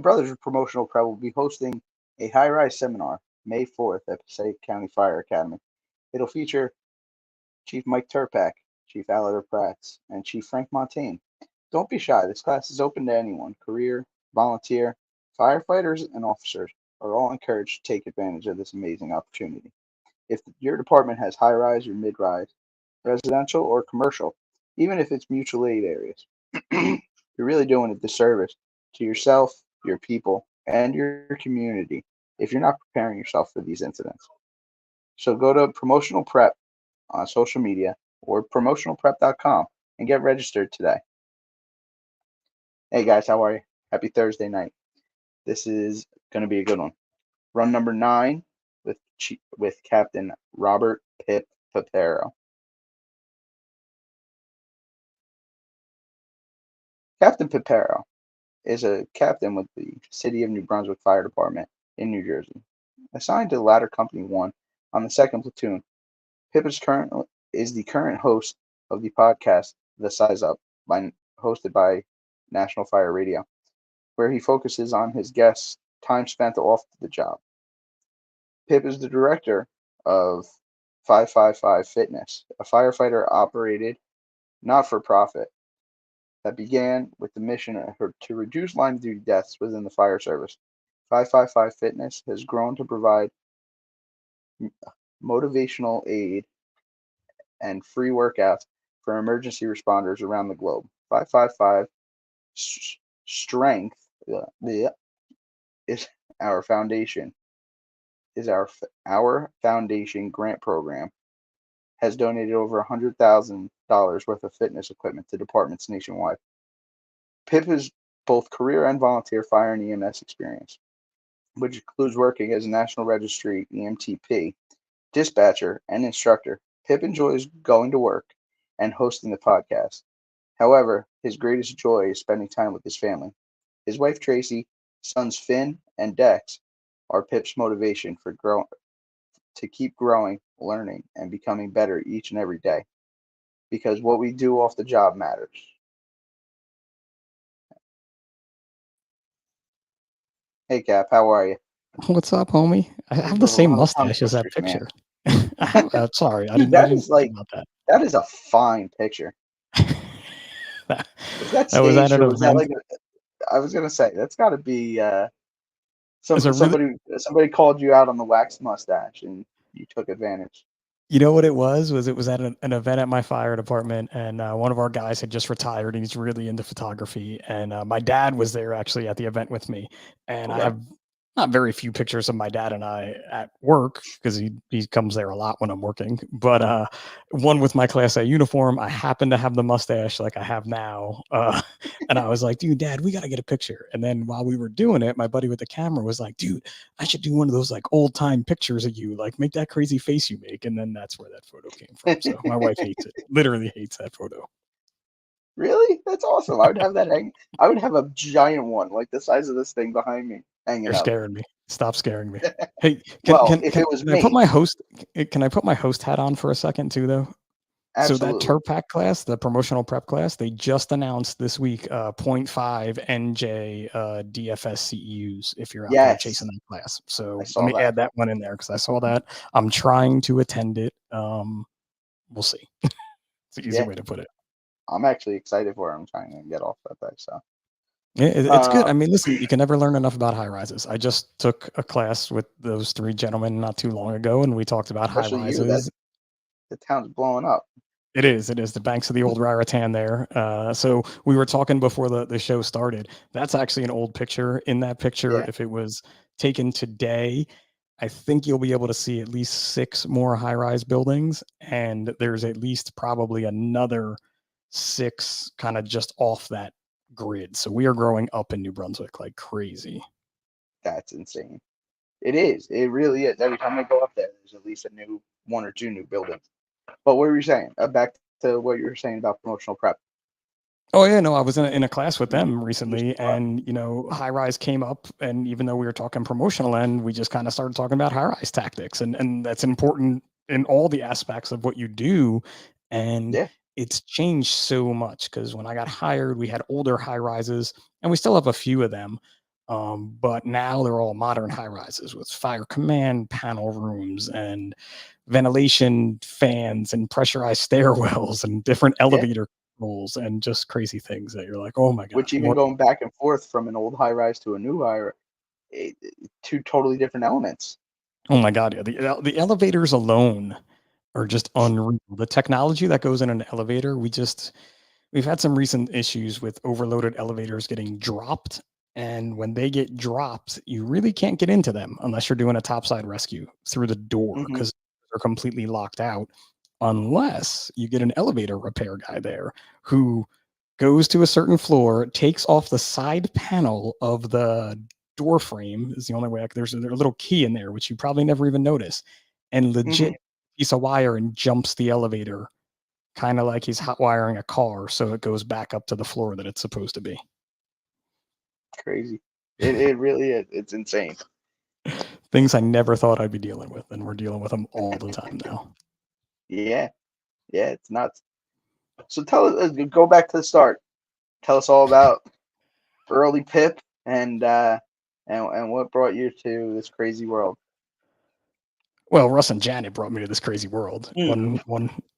the Brothers of Promotional Prep will be hosting a high-rise seminar May 4th at Passaic County Fire Academy. It'll feature Chief Mike Turpak, Chief Alastair Prats, and Chief Frank Montaigne. Don't be shy. This class is open to anyone, career, volunteer, firefighters, and officers are all encouraged to take advantage of this amazing opportunity. If your department has high-rise or mid-rise, residential or commercial, even if it's mutual aid areas, you're really doing a disservice to yourself, your people, and your community if you're not preparing yourself for these incidents. So go to Promotional Prep on social media or promotionalprep.com and get registered today. Hey guys, how are you? Happy Thursday night. This is going to be a good one. Run number 9 with Captain Robert Piparo. Captain Piparo is a captain with the City of New Brunswick Fire Department in New Jersey. Assigned to Ladder Company 1 on the 2nd Platoon, Pip is the current host of the podcast The Size Up, hosted by National Fire Radio, where he focuses on his guests' time spent off the job. Pip is the director of 555 Fitness, a firefighter-operated not-for-profit that began with the mission to reduce line-of-duty deaths within the fire service. 555 Fitness has grown to provide motivational aid and free workouts for emergency responders around the globe. 555 Strength is our foundation. Our foundation grant program has donated over $100,000 worth of fitness equipment to departments nationwide. Pip has both career and volunteer fire and EMS experience, which includes working as a National Registry NREMT-P, dispatcher, and instructor. Pip enjoys going to work and hosting the podcast. However, his greatest joy is spending time with his family. His wife, Tracey, sons Finn and Dex are Pip's motivation to keep growing, learning, and becoming better each and every day. Because what we do off the job matters. Hey, Cap, how are you? What's up, homie? I have the same mustache as that picture. Sorry, I didn't think about that. That is a fine picture. Was that staged, was at an or was that event. I was gonna say that's got to be somebody called you out on the waxed mustache and you took advantage. You know what it was? It was at an event at my fire department, and one of our guys had just retired, and he's really into photography. And my dad was there actually at the event with me, and I have not very few pictures of my dad and I at work because he comes there a lot when I'm working. But one with my Class A uniform, I happen to have the mustache like I have now, and I was like, "Dude, Dad, we got to get a picture." And then while we were doing it, my buddy with the camera was like, "Dude, I should do one of those like old time pictures of you, like make that crazy face you make." And then that's where that photo came from. So my wife hates it, literally hates that photo. Really? That's awesome. I would have that hang. I would have a giant one, like the size of this thing behind me, hanging You're up. scaring me. Stop scaring me. Hey, Can I put my host hat on for a second too, though? Absolutely. So that TERPAC class, the promotional prep class, they just announced this week 0.5 NJ DFS CEUs if you're out there chasing that class. So let me add that one in there because I saw that. I'm trying to attend it. We'll see. It's an easy way to put it. I'm actually excited for it. I'm trying to get off that thing. So yeah, it's good. I mean, listen, you can never learn enough about high rises. I just took a class with those 3 gentlemen not too long ago, and we talked about high rises. The town's blowing up. It is. The banks of the old Raritan there. So we were talking before the show started. That's actually an old picture. In that picture, if it was taken today, I think you'll be able to see at least 6 more high-rise buildings, and there's at least probably another 6 kind of just off that grid. So we are growing up in New Brunswick like crazy. That's insane. It is. It really is. Every time I go up there, there's at least 1 or 2 new buildings. But what were you saying? Back to what you were saying about promotional prep. Oh yeah, no, I was in a class with them recently, and high rise came up, and even though we were talking promotional end, we just kind of started talking about high rise tactics, and that's important in all the aspects of what you do, and it's changed so much because when I got hired, we had older high rises, and we still have a few of them, But now they're all modern high rises with fire command panel rooms and ventilation fans and pressurized stairwells and different elevator controls and just crazy things that you're like, oh my god, Which even going back and forth from an old high rise to a new high, two totally different elements. oh my god, yeah, the elevators alone are just unreal. The technology that goes in an elevator, we've had some recent issues with overloaded elevators getting dropped. And when they get dropped, you really can't get into them unless you're doing a topside rescue through the door because they're completely locked out. Unless you get an elevator repair guy there who goes to a certain floor, takes off the side panel of the door frame, is the only way. There's a little key in there, which you probably never even notice, and legit piece of wire and jumps the elevator, kind of like he's hot wiring a car so it goes back up to the floor that it's supposed to be. Crazy. It really is. It's insane. Things I never thought I'd be dealing with, and we're dealing with them all the time now. Yeah, it's nuts. So tell us, go back to the start. Tell us all about early Pip and what brought you to this crazy world. Well, Russ and Janet brought me to this crazy world.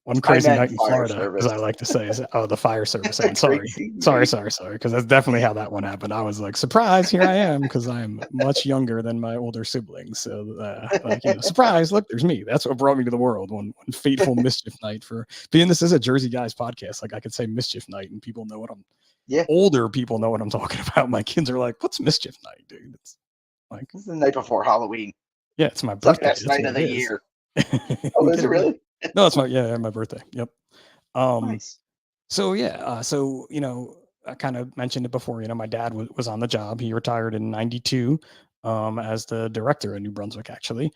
One I crazy meant night in fire Florida, service. as I like to say, is the fire service. And sorry, because that's definitely how that one happened. I was like, surprise, here I am, because I'm much younger than my older siblings. So, surprise, look, there's me. That's what brought me to the world. One fateful mischief night. For being this is a Jersey Guys podcast, like I could say mischief night, and people know what I'm. Yeah. Older people know what I'm talking about. My kids are like, "What's mischief night, dude?" It's like this is the night before Halloween. Yeah, it's my birthday. It's the best night of the year. Oh, is it really? No, it's my birthday. Yep. Nice. So yeah, I kind of mentioned it before. My dad was on the job. He retired in '92 as the director in New Brunswick, actually.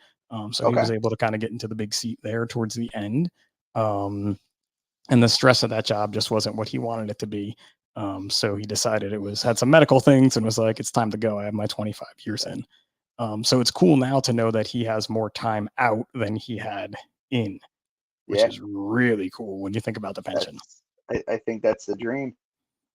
So he was able to kind of get into the big seat there towards the end. And the stress of that job just wasn't what he wanted it to be. So he decided had some medical things and was like, it's time to go. I have my 25 years in. So it's cool now to know that he has more time out than he had in, which is really cool when you think about the pension. I think that's the dream.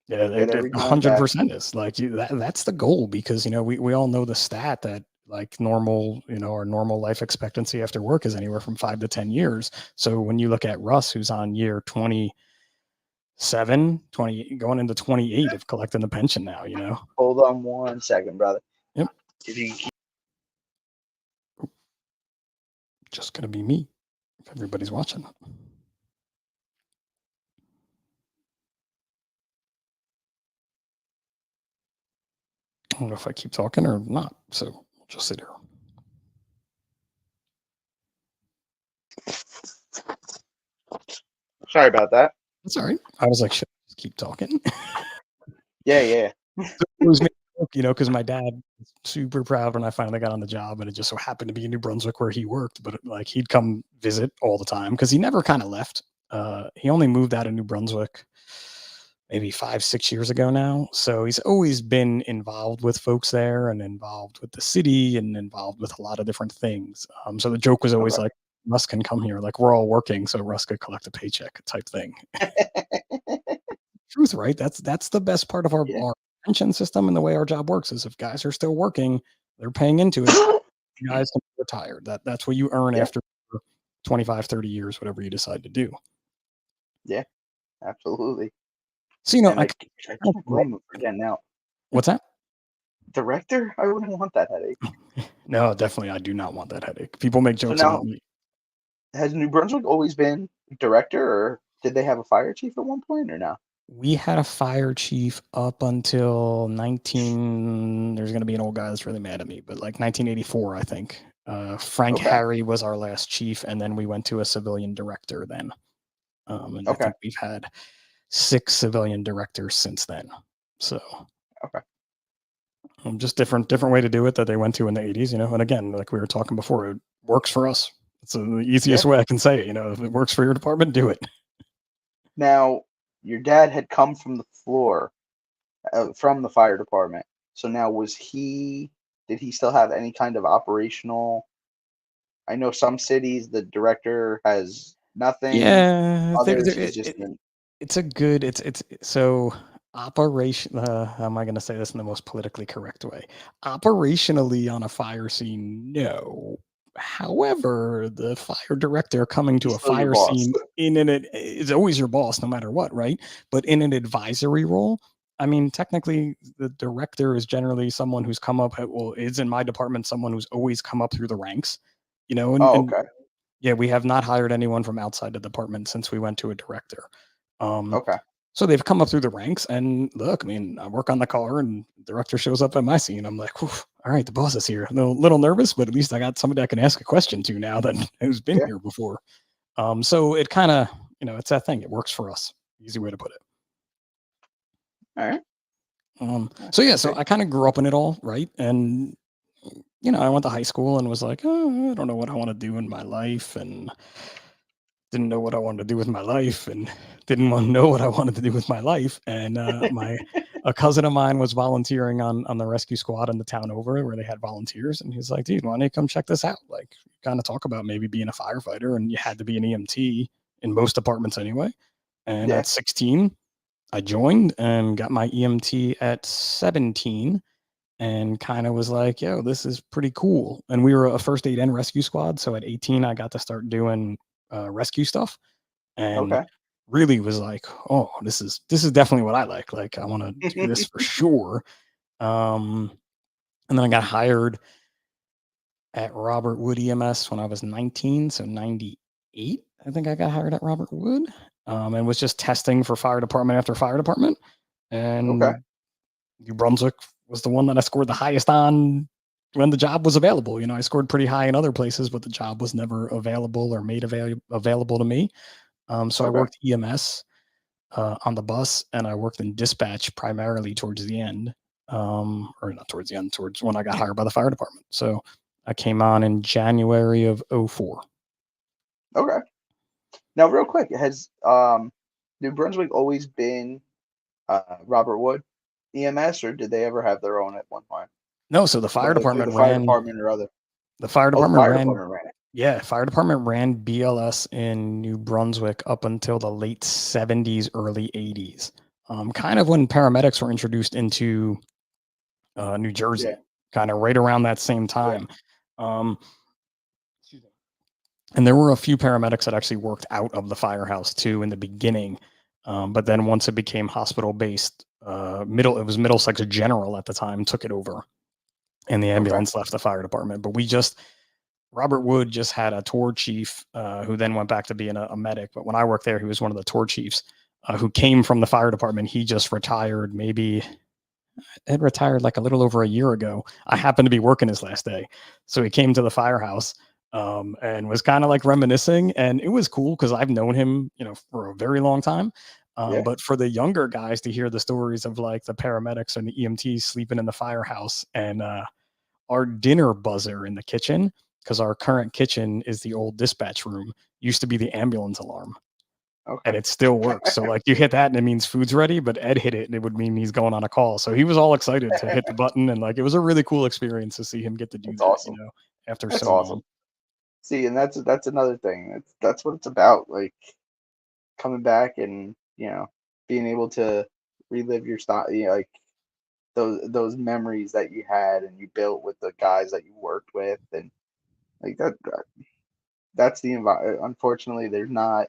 Yeah, 100% is like that's the goal, because we all know the stat that like normal, our normal life expectancy after work is anywhere from 5 to 10 years. So when you look at Russ, who's on year 27, 20, going into 28 of collecting the pension now, Hold on 1 second, brother. Yep. If you just gonna be me if everybody's watching. I don't know if I keep talking or not, so we'll just sit here. Sorry about that. That's all right. I was like, should I just keep talking? Yeah. It was me, because my dad was super proud when I finally got on the job, and it just so happened to be in New Brunswick where he worked. But like he'd come visit all the time because he never kind of left. He only moved out of New Brunswick maybe 5-6 years ago now. So he's always been involved with folks there and involved with the city and involved with a lot of different things. So the joke was always like, Russ can come here. Like we're all working, so Russ could collect a paycheck type thing. Truth, right? That's the best part of our pension system, and the way our job works is if guys are still working, they're paying into it. You guys can be retired. That's what you earn after 25, 30 years, whatever you decide to do. Yeah, absolutely. So, I can't blame him for getting out. What's that? Director? I wouldn't want that headache. No, definitely, I do not want that headache. People make jokes about me. Has New Brunswick always been director, or did they have a fire chief at one point, or no? We had a fire chief up until there's going to be an old guy that's really mad at me, but like 1984, I think. Frank Harry was our last chief, and then we went to a civilian director then. And I think we've had 6 civilian directors since then. So just different way to do it that they went to in the 80s, and again, like we were talking before, it works for us. It's the easiest way I can say it. If it works for your department, do it. Now, your dad had come from the floor, from the fire department. So now did he still have any kind of operational? I know some cities, the director has nothing. Yeah. Others, So Operation. How am I going to say this in the most politically correct way? Operationally, on a fire scene, no. However, the fire director coming to He's a still your fire boss. scene in an it is always your boss, no matter what, right? But in an advisory role, I mean, technically, the director is generally someone who's come up. Well, is in my department someone who's always come up through the ranks, Oh, and okay. yeah, we have not hired anyone from outside the department since we went to a director. Um, Okay. so they've come up through the ranks, and look, I mean, I work on the car, and the director shows up at my scene. I'm like, "Oof, all right, the boss is here. A little nervous, but at least I got somebody I can ask a question to now that who's been Yeah. here before." So it kind of, it's that thing. It works for us. Easy way to put it. All right. So yeah, so Okay. I kind of grew up in it all, right? And I went to high school and was like, oh, I don't know what I want to do in my life, and didn't know what I wanted to do with my life, and didn't want to know what I wanted to do with my life. And my a cousin of mine was volunteering on the rescue squad in the town over where they had volunteers, and he's like, dude, why don't you come check this out? Like, kind of talk about maybe being a firefighter, and you had to be an EMT in most departments anyway. And Yeah. at 16, I joined and got my EMT at 17, and kind of was like, yo, this is pretty cool. And we were a first aid and rescue squad. So at 18, I got to start doing rescue stuff, and Okay. really was like, oh, this is definitely what I like. Like, I want to do this for sure. Um, and then I got hired at Robert Wood EMS when I was 19. So 98, I think I got hired at Robert Wood, and was just testing for fire department after fire department. Okay. And New Brunswick was the one that I scored the highest on when the job was available. I scored pretty high in other places, but the job was never available or made available to me. So I Okay. worked EMS on the bus, and I worked in dispatch primarily towards the end, or not towards the end, towards when I got hired by the fire department. So I came on in January of '04. Okay. Now, real quick, has New Brunswick always been Robert Wood EMS, or did they ever have their own at one point? No, so the fire Whether department the fire ran. department or other. The fire Oh, the department fire ran. department ran it. Yeah, fire department ran BLS in New Brunswick up until the late '70s, early '80s. Kind of when paramedics were introduced into New Yeah. Jersey, kind of right around that same Yeah. time. Um, and there were a few paramedics that actually worked out of the firehouse too in the beginning. But then once it became hospital based, it was Middlesex General at the time took it over, and the Okay. ambulance left the fire department. But Robert Wood just had a tour chief who then went back to being a medic. But when I worked there, he was one of the tour chiefs who came from the fire department. He just retired, maybe had retired like a little over a year ago. I happened to be working his last day. So he came to the firehouse and was kind of like reminiscing. And it was cool because I've known him, for a very long time. Yeah. But for the younger guys to hear the stories of like the paramedics and the EMTs sleeping in the firehouse, and our dinner buzzer in the kitchen, because our current kitchen is the old dispatch room, used to be the ambulance alarm, and Okay. it still works. So like you hit that and it means food's ready, but Ed hit it and it would mean he's going on a call. So he was all excited to hit the button, and like it was a really cool experience to see him get to do That's that, awesome. after That's so long. awesome. See, and that's another thing. That's what it's about. Like coming back and being able to relive your style. Like those memories that you had and you built with the guys that you worked with, and like that's the environment. Unfortunately, there's not,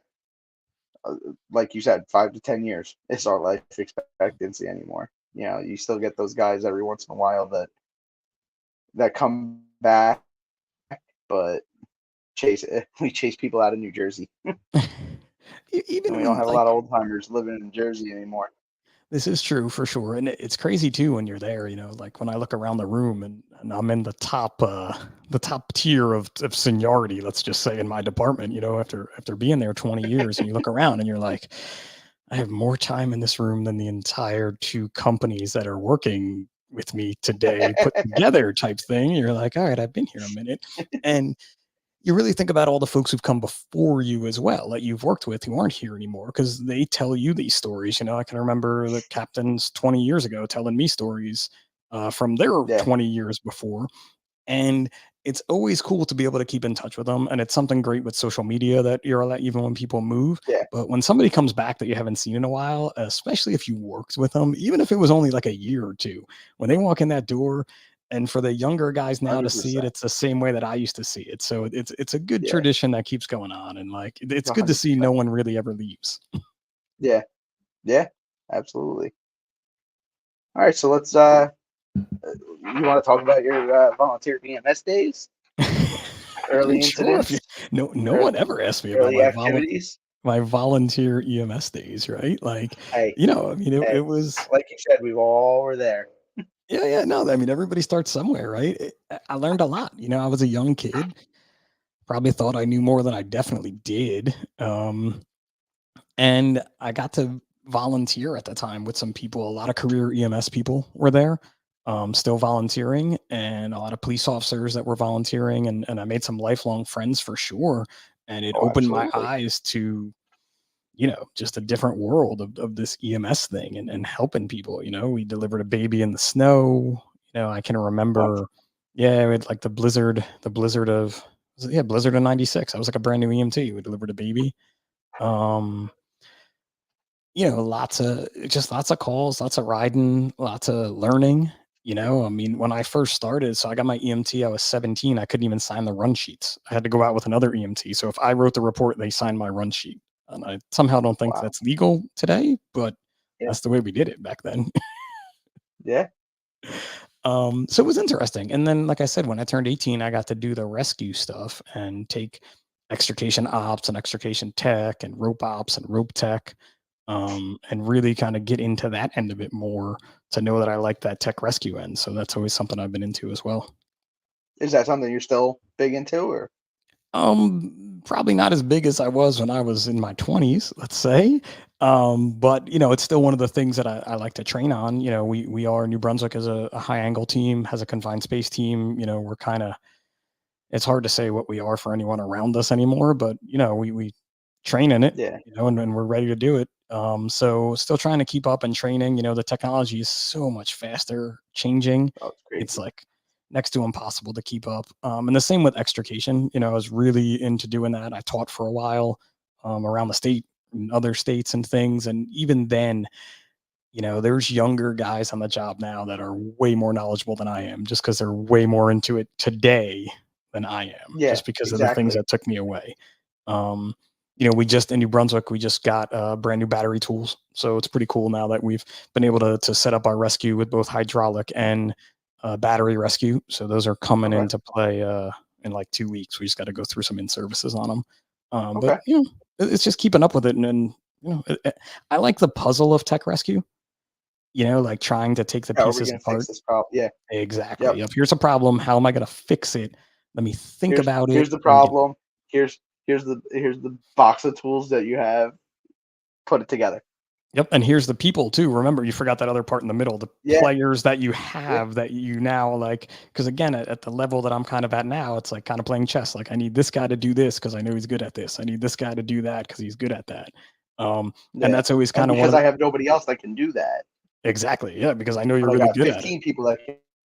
like you said, 5 to 10 years is our life expectancy anymore. You still get those guys every once in a while that come back, but we chase people out of New Jersey, and Even we don't when have a like lot of old timers living in Jersey anymore. this is true for sure, and it's crazy too when you're there. Like when I look around the room, and I'm in the top tier of seniority. Let's just say in my department. After being there 20 years, and you look around and you're like, I have more time in this room than the entire two companies that are working with me today put together, type thing. You're like, all right, I've been here a minute, and you really think about all the folks who've come before you as well that you've worked with who aren't here anymore, because they tell you these stories. I can remember the captains 20 years ago telling me stories from their Yeah. 20 years before. And it's always cool to be able to keep in touch with them. And it's something great with social media that you're allowed, even when people move. Yeah. But when somebody comes back that you haven't seen in a while, especially if you worked with them, even if it was only like a year or two, when they walk in that door, and for the younger guys now to see it, 100%. it's the same way that I used to see it. So it's a good Yeah. tradition that keeps going on, and like it's good to see 100%. no one really ever leaves. Yeah. Yeah. Absolutely. All right. So let's. You want to talk about your volunteer EMS days? I mean, Early sure. If you, incidents? no one Early, ever asked me about early activities? my volunteer EMS days, right? Like, Hey, I mean, it hey. was, Like you said, we all were there. yeah, no, I mean, everybody starts somewhere, right? I learned a lot. I was a young kid, probably thought I knew more than I definitely did. And I got to volunteer at the time with some people. A lot of career EMS people were there, still volunteering, and a lot of police officers that were volunteering. And I made some lifelong friends for sure. And it Oh, opened my absolutely. eyes to, just a different world of this EMS thing and helping people. We delivered a baby in the snow. I can What? remember, yeah, we had like the blizzard of, yeah, blizzard of '96. I was like a brand new EMT. We delivered a baby. Um, lots of calls, lots of riding, lots of learning. I mean, when I first started, so I got my EMT, I was 17. I couldn't even sign the run sheets. I had to go out with another EMT. So if I wrote the report, they signed my run sheet. And I somehow don't think Wow. that's legal today, but Yeah. that's the way we did it back then. Yeah. So it was interesting. And then, like I said, when I turned 18, I got to do the rescue stuff and take extrication ops and extrication tech and rope ops and rope tech, and really kind of get into that end of it more to know that I like that tech rescue end. So that's always something I've been into as well. Is that something you're still big into, or? Probably not as big as I was when I was in my 20s, let's say. But it's still one of the things that I like to train on. We are New Brunswick as a high angle team, has a confined space team. We're kind of, it's hard to say what we are for anyone around us anymore, but we train in it, Yeah. and we're ready to do it. So still trying to keep up and training. The technology is so much faster changing. Oh, it's It's crazy. like next to impossible to keep up. And the same with extrication. I was really into doing that. I taught for a while around the state and other states and things. And even then, there's younger guys on the job now that are way more knowledgeable than I am, just because they're way more into it today than I am, Yeah. just because of the things Exactly. that took me away. Um, we just in New Brunswick, we just got brand new battery tools, so it's pretty cool now that we've been able to set up our rescue with both hydraulic and battery rescue. So those are coming Okay. into play in like 2 weeks. We just got to go through some in services on them, but Okay. it's just keeping up with it, and I like the puzzle of tech rescue. Like trying to take the How are we pieces gonna fix apart. this problem? Yeah. Exactly. Yep. If here's a problem, how am I going to fix it? Let me think about it Here's the and get. problem. Here's the box of tools that you have. Put it together. Yep. And here's the people too. Remember, you forgot that other part in the middle, the Yeah. players that you Yeah. have that you now like. Because again, at the level that I'm kind of at now, it's like kind of playing chess. Like I need this guy to do this because I know he's good at this. I need this guy to do that because he's good at that. And Yeah. that's always And kind of one because of I the. have nobody else that can do that, Exactly. Yeah. Because I know you're but I really got good at it. 15 people that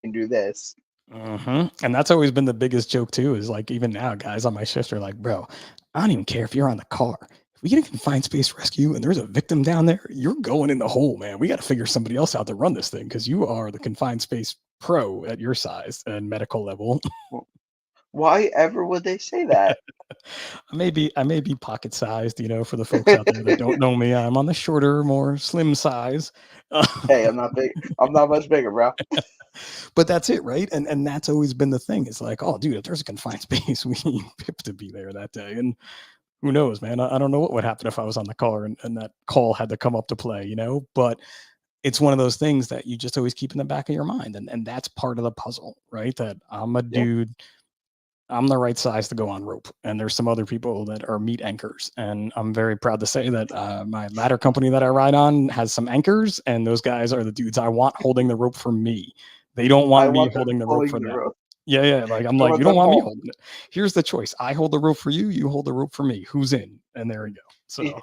can do this. And that's always been the biggest joke too. Is like even now, guys on my shift are like, "Bro, I don't even care if you're on the car. If we get a confined space rescue and there's a victim down there, you're going in the hole, man. We got to figure somebody else out to run this thing because you are the confined space pro at your size and medical level." Why ever would they say that? I may be pocket sized, for the folks out there that don't know me. I'm on the shorter, more slim size. Hey, I'm not big. I'm not much bigger, bro. But that's it, right? And that's always been the thing. It's like, oh, dude, if there's a confined space, we need Pip to be there that day. And who knows, man? I don't know what would happen if I was on the car and that call had to come up to play, But it's one of those things that you just always keep in the back of your mind. And that's part of the puzzle, right? That I'm a Yeah. dude, I'm the right size to go on rope. And there's some other people that are meat anchors. And I'm very proud to say that my ladder company that I ride on has some anchors, and those guys are the dudes I want holding the rope for me. They don't I want me want them holding the rope pulling for the them. rope. Yeah, yeah. Like I'm I like, want you don't them want me all. holding it. Here's the choice. I hold the rope for you, you hold the rope for me. Who's in? And there we go. So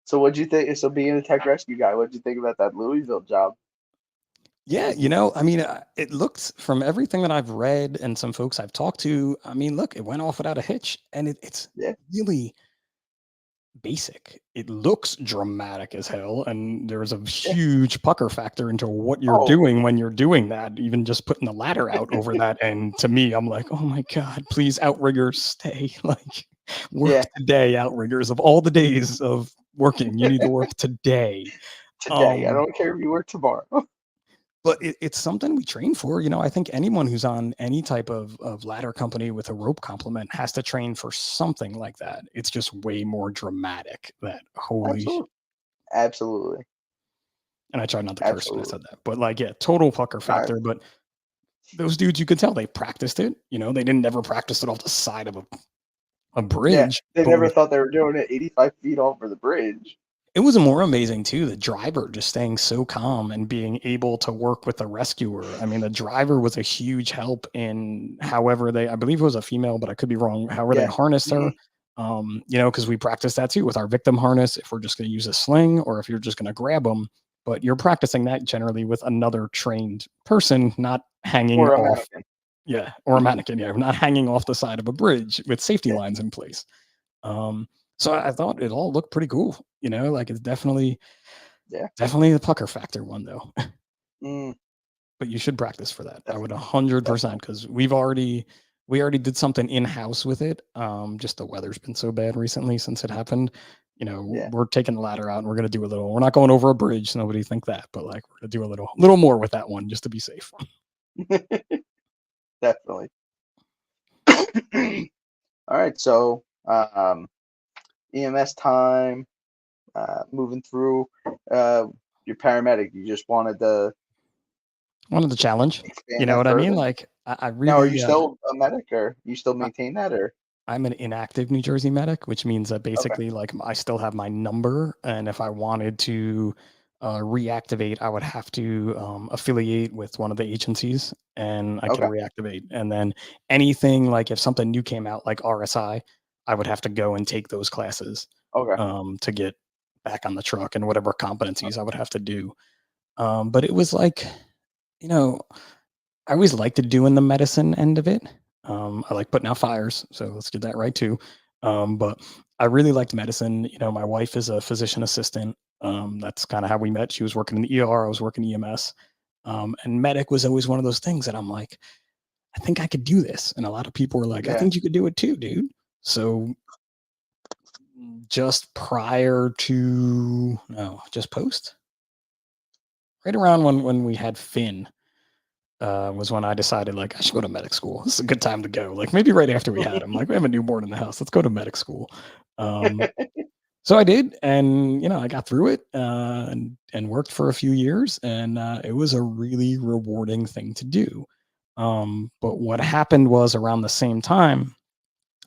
So what'd you think? So being a tech rescue guy, what'd you think about that Louisville job? Yeah, I mean, it looked from everything that I've read and some folks I've talked to. I mean, look, it went off without a hitch, and it's Yeah, really basic. It looks dramatic as hell, and there's a yeah. huge pucker factor into what you're Oh, doing when you're doing that. Even just putting the ladder out over that, and to me, I'm like, oh my god, please, outriggers, stay. Like, work yeah. today, outriggers. Of all the days of working, you need to work today. Today, I Um, don't care if you work tomorrow. but it's something we train for. I think anyone who's on any type of ladder company with a rope complement has to train for something like that. It's just way more dramatic. That holy Absolutely, absolutely, And I tried not to curse when I absolutely. said that, but like, yeah, total pucker All factor. But those dudes, you could tell they practiced it. They didn't never practice it off the side of a yeah, bridge. they But never thought they were doing it 85 feet over the bridge. it was more amazing too. The driver just staying so calm and being able to work with the rescuer. I mean, the driver was a huge help in however I believe it was a female, but I could be wrong, however they Yeah. harnessed her. Mhm. Because we practice that too with our victim harness, if we're just going to use a sling or if you're just going to grab them. But you're practicing that generally with another trained person, not hanging Or a off. mannequin. Yeah, or a mannequin. Yeah, not hanging off the side of a bridge with safety Yeah, lines in place. Um, so I thought it all looked pretty cool. Like it's yeah. definitely the pucker factor one though. Mm, But you should practice for that. I would definitely, 100% definitely. because we already did something in house with it. Just the weather's been so bad recently since it happened. Yeah. We're taking the ladder out and we're gonna do a little. We're not going over a bridge. So nobody think that, but like we're gonna do a little more with that one just to be safe. Definitely. All right, so EMS time, moving through. Your paramedic, you just wanted to One of the challenge. You expand know that what I mean? further. Like I Now, are you really still a medic, or you still I, maintain that, or I'm an inactive New Jersey medic, which means that okay, basically, like, I still have my number, and if I wanted to reactivate, I would have to affiliate with one of the agencies, and I can okay, reactivate. And then anything like if something new came out, like RSI, I would have to go and take those classes okay, to get back on the truck and whatever competencies I would have to do. But it was like, you know, I always liked doing the medicine end of it. I like putting out fires, so let's get that right too. But I really liked medicine. My wife is a physician assistant. That's kind of how we met. She was working in the ER, I was working EMS. And medic was always one of those things that I'm like, I think I could do this. And a lot of people were like, I yeah, think you could do it too, dude. So just prior to no, just post right around when we had Finn, was when I decided like I should go to medic school. This is a good time to go. Like maybe right after we had him. Like we have a newborn in the house. Let's go to medic school. Um, so I did, and I got through it and worked for a few years, and it was a really rewarding thing to do. But what happened was around the same time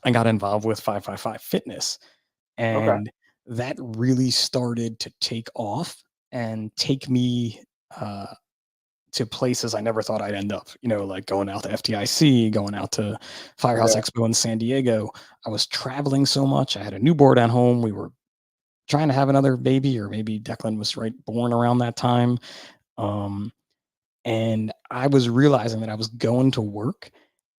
I got involved with 555 Fitness, okay, and that really started to take off and take me. To places I never thought I'd end up, like going out to FTIC, going out to Firehouse yeah, Expo in San Diego. I was traveling so much. I had a newborn at home. We were trying to have another baby, or maybe Declan was right born around that time. Um, and I was realizing that I was going to work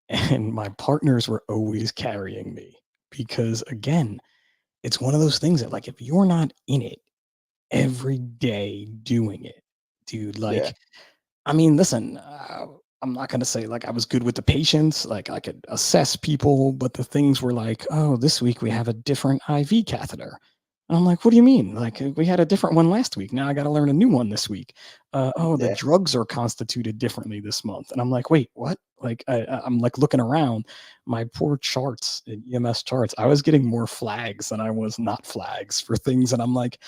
and my partners were always carrying me because, again, it's one of those things that, like, if you're not in it every day doing it, dude, yeah, like, I mean, listen, I'm not gonna say like I was good with the patients, like I could assess people, but the things were like, oh, this week we have a different IV catheter. And I'm like, what do you mean? Like we had a different one last week. Now I got to learn a new one this week. Oh, the yeah, drugs are constituted differently this month. And I'm like, wait, what? Like I'm like looking around my poor charts, EMS charts. I was getting more flags than I was not flags for things, and I'm like,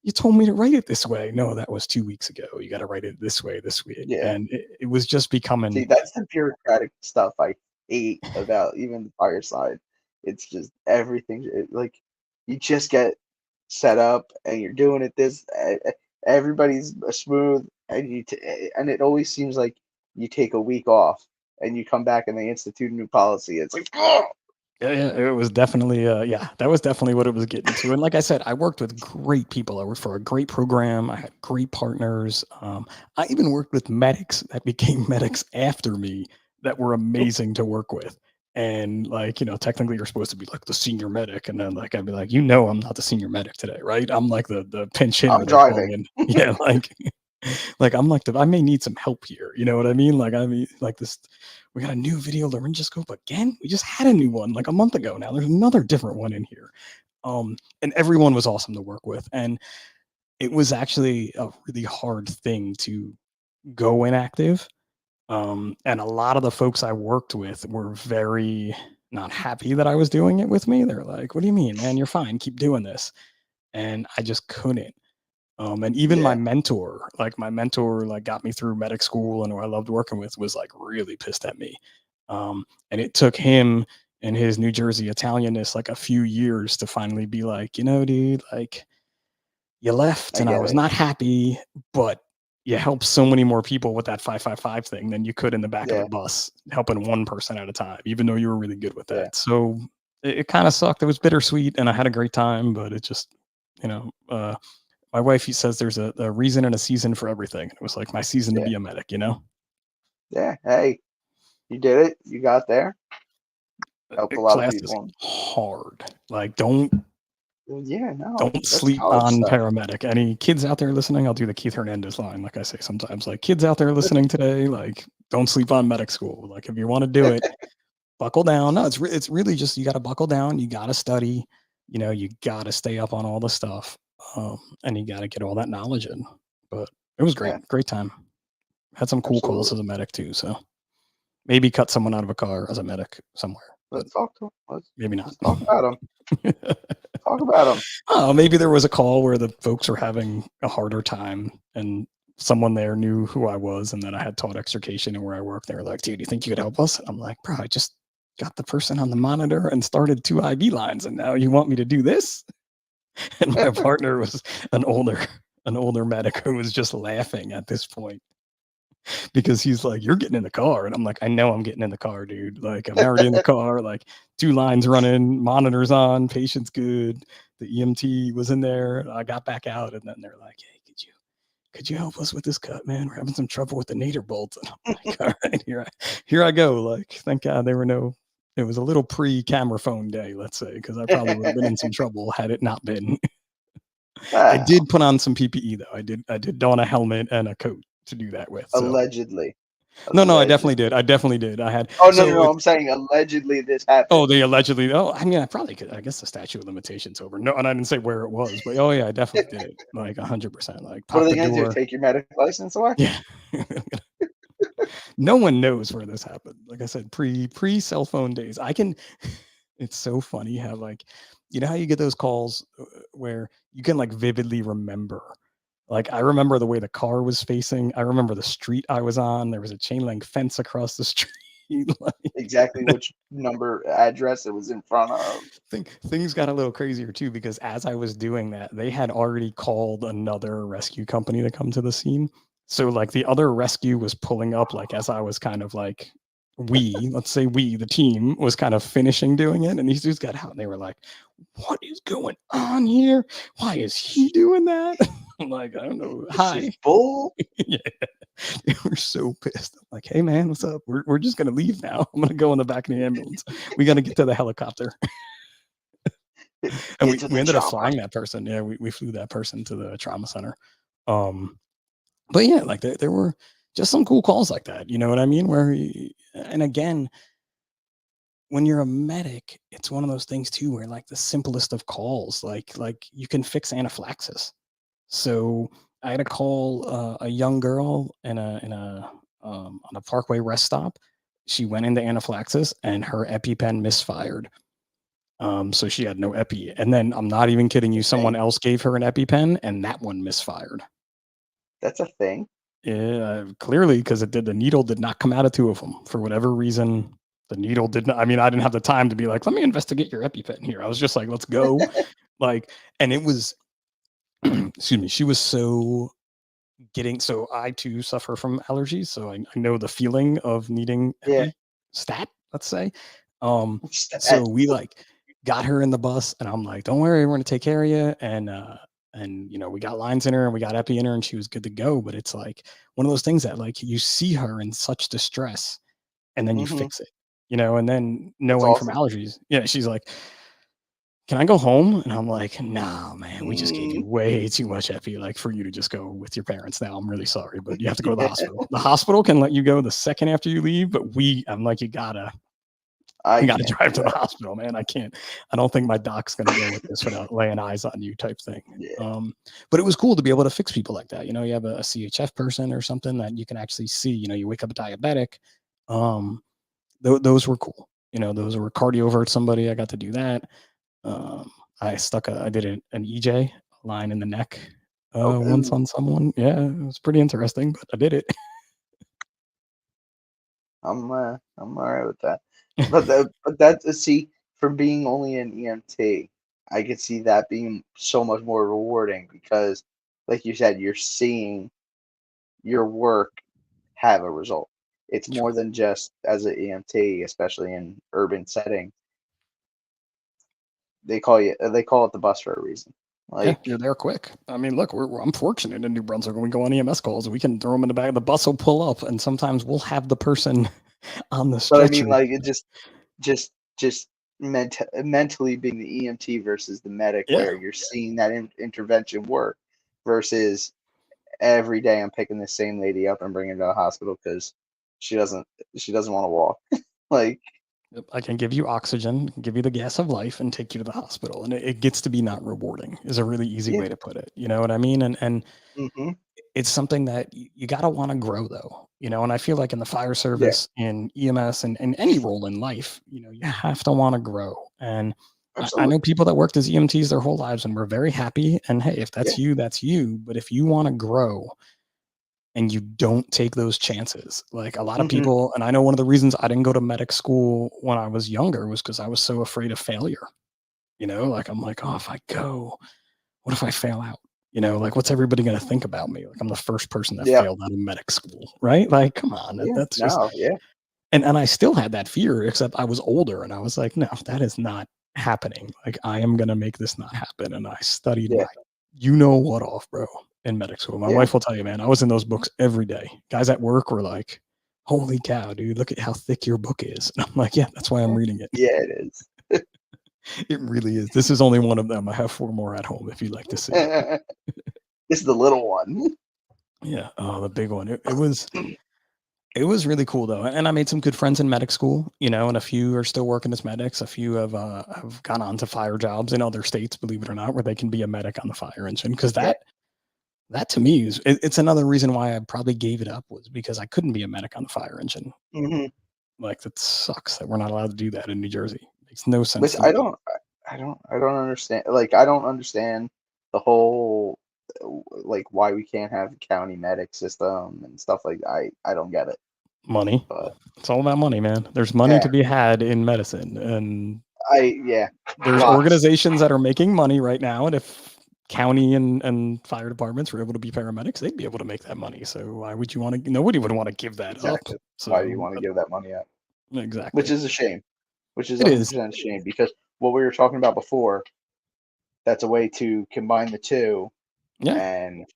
you told me to write it this way. No, that was 2 weeks ago. You got to write it this way this week. yeah. And it was just See, becoming, that's the bureaucratic stuff I hate about even the fire side. It's just everything. Like you just get set up and you're doing it this. Everybody's smooth, and and it always seems like you take a week off and you come back and they institute a new policy. It's like, oh! Yeah, it was definitely, yeah, that was definitely what it was getting to. And like I said, I worked with great people. I worked for a great program. I had great partners. I even worked with medics that became medics after me that were amazing to work with. And like, technically you're supposed to be like the senior medic. And then like, I'd be like, I'm not the senior medic today, right? I'm like the pinch hitter I'm they call driving. in. Yeah, like I'm like I may need some help here. You know what I mean? Like like this. We got a new video laryngoscope again. We just had a new one like a month ago. Now there's another different one in here. And everyone was awesome to work with, and it was actually a really hard thing to go inactive. And a lot of the folks I worked with were very not happy that I was doing it with me. They're like, "What do you mean, man? You're fine. Keep doing this." And I just couldn't. And even Yeah, my mentor, like got me through medic school and who I loved working with was like really pissed at me. And it took him and his New Jersey Italianness like a few years to finally be like, dude, like you left I and I get was it. not happy, but you helped so many more people with that 555 thing than you could in the back of the Yeah, bus, helping one person at a time, even though you were really good with yeah. that. So it kind of sucked. It was bittersweet and I had a great time, but it just, my wife, he says there's a reason and a season for everything. It was like my season to Yeah. be a medic. Yeah. Hey, you did it. You got there. Helped a lot of Class is people. hard. Like, don't Yeah, no, don't that's sleep college on stuff. paramedic. Any kids out there listening? I'll do the Keith Hernandez line, like I say sometimes. Like, kids out there listening today, like, don't sleep on medic school. Like, if you want to do it, buckle down. No, it's really just you got to buckle down. You got to study. You got to stay up on all the stuff, and you got to get all that knowledge in. But it was Yeah, great time. Had some cool calls absolutely. as a medic too. So maybe cut someone out of a car as a medic somewhere, but Let's talk to him. maybe not. Let's talk about him. Talk about him. Oh, maybe there was a call where the folks are having a harder time and someone there knew who I was and that I had taught extrication and where I worked. They were like, dude, you think you could help us? And I'm like, bro, I just got the person on the monitor and started 2 IV lines and now you want me to do this? And my partner was an older medic who was just laughing at this point because he's like, "You're getting in the car," and I'm like, "I know I'm getting in the car, dude. Like, I'm already in the car. Like, 2 lines running, monitors on, patient's good. The EMT was in there. I got back out, and then they're like, "Hey, could you help us with this cut, man? We're having some trouble with the nader bolt." And I'm like, "All right, here I go." Like, thank God there were no. It was a little pre-camera phone day, let's say, because I probably would have been in some trouble had it not been. I Wow. did put on some PPE though. I did don a helmet and a coat to do that with. So Allegedly. no, I definitely did. Allegedly. I definitely did. I had Oh, no, no, so no. it's I'm saying allegedly this happened. they allegedly. Oh, I mean, I probably could. I guess the statute of limitations over. No, and I didn't say where it was, but oh yeah, I definitely did it. Like 100%. Like What are pop they the going to do? door. Take your medical license away? Yeah. No one knows where this happened. Like I said, pre cell phone days. I can. It's so funny how like, how you get those calls where you can like vividly remember. Like I remember the way the car was facing. I remember the street I was on. There was a chain link fence across the street. Exactly which number address it was in front of. Things got a little crazier too because as I was doing that, they had already called another rescue company to come to the scene. So like the other rescue was pulling up like as I was kind of like let's say the team was kind of finishing doing it and these dudes got out and they were like, "What is going on here? Why is he doing that?" I'm like, "I don't know. This is Hi." bull. Yeah. They were so pissed. I'm like, "Hey man, what's up? We're just gonna leave now. I'm gonna go in the back of the ambulance. We gotta get to the helicopter." And Get we, to we the ended up chopper. flying that person. Yeah, we flew that person to the trauma center. Um, but yeah, like there were just some cool calls like that. You know what I mean? And again, when you're a medic, it's one of those things too, where like the simplest of calls, like you can fix anaphylaxis. So I had a call a young girl on a Parkway rest stop. She went into anaphylaxis and her EpiPen misfired. So she had no epi. And then I'm not even kidding you, That's a someone thing. else gave her an EpiPen and that one misfired. That's a thing. Yeah, clearly because the needle did not come out of 2 of them for whatever reason. The needle did not. I mean, I didn't have the time to be like, let me investigate your EpiPen here. I was just like, let's go. Like, and it was, excuse me, she was so so I too suffer from allergies. So I know the feeling of needing Yeah. epi stat, let's say. So we like got her in the bus, and I'm like, "Don't worry, we're gonna take care of you." And you know, we got lines in her and we got epi in her, and she was good to go. But it's like one of those things that like you see her in such distress, and then you Mm-hmm. fix it, you know. And then That's knowing from awesome. allergies, yeah, she's like, "Can I go home?" And I'm like, "Nah, man, we just gave Mm. you way too much epi, like for you to just go with your parents now. I'm really sorry, but you have to go to the Yeah, hospital. The hospital can let you go the second after you leave, but I'm like, I you gotta can't drive do to the that. hospital, man. I don't think my doc's gonna go with this without laying eyes on you type thing. Yeah. But it was cool to be able to fix people like that. You know, you have a CHF person or something that you can actually see. You know, you wake up a diabetic. Um, those were cool. You know, those were cardiovert somebody. I got to do that. Um, I did an EJ line in the neck once Okay. on someone. Yeah, it was pretty interesting, but I did it. I'm all right with that. But that see, for being only an EMT, I could see that being so much more rewarding because, like you said, you're seeing your work have a result. It's more Sure. than just as an EMT, especially in urban setting. They call it the bus for a reason. Yeah, Like, you're there quick. I mean, look, I'm fortunate in New Brunswick. When we go on EMS calls, we can throw them in the back. The bus will pull up, and sometimes we'll have the person on the but I mean, stretcher. like it just mentally being the EMT versus the medic, Yeah, where you're seeing that intervention work, versus every day I'm picking the same lady up and bringing her to the hospital because she doesn't she doesn't want to walk. Like, yep, I can give you oxygen, give you the gas of life, and take you to the hospital. And it gets to be not rewarding. Is a really easy yeah, way to put it. You know what I mean? And mm-hmm, it's something that you gotta want to grow, though. You know, and I feel like in the fire yeah, service, in EMS, and any role in life, you know, you have to want to grow. And I know absolutely, people that worked as EMTs their whole lives and were very happy. And hey, if yeah, that's you, that's you. But if you want to grow and you don't take those chances, like a lot of mm-hmm, people, and I know one of the reasons I didn't go to medic school when I was younger was because I was so afraid of failure. You know, like I'm like, oh, if I go, what if I fail out? You know, like what's everybody going to think about me? Like I'm the first person that yeah, failed out of medic school, right? Like, come on, yeah, that's just, no, yeah, and I still had that fear, except I was older, and I was like, no, that is not happening. Like I am going to make this not happen. And I studied yeah, my, you know what, off, bro, in medic school. My yeah, wife will tell you, man, I was in those books every day. Guys at work were like, holy cow, dude, look at how thick your book is. And I'm like, yeah, that's why I'm yeah, reading it. yeah, it is. It really is. This is only one of them. I have 4 more at home if you'd like to see. It's the little one. Yeah. Oh, the big one. It was really cool though, and I made some good friends in medic school, you know, and a few are still working as medics. A few have gone on to fire jobs in other states, believe it or not, where they can be a medic on the fire engine. Because Yeah, that to me it's another reason why I probably gave it up, was because I couldn't be a medic on the fire engine. hmm Like that sucks that we're not allowed to do that in New Jersey. Makes no sense which to me. I don't understand. Like, I don't understand the whole like why we can't have a county medic system and stuff like that. I don't get it. Money. But It's all about money, man. There's money yeah, to be had in medicine, and yeah, there's lots. organizations that are making money right now, and if county and fire departments were able to be paramedics, they'd be able to make that money. So why would you want to? Nobody would want to give that up. Exactly. Why do you So want to give that money up? Which exactly, is a shame. Which is it is. 100% a shame because what we were talking about before, that's a way to combine the two Yeah, and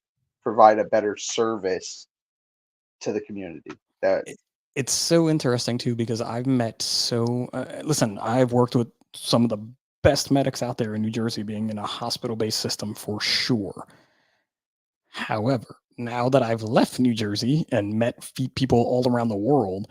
provide a better service to the community. That it, it's so interesting too, because I've met listen, I've worked with some of the best medics out there in New Jersey, being in a hospital-based system for sure. However, now that I've left New Jersey and met people all around the world,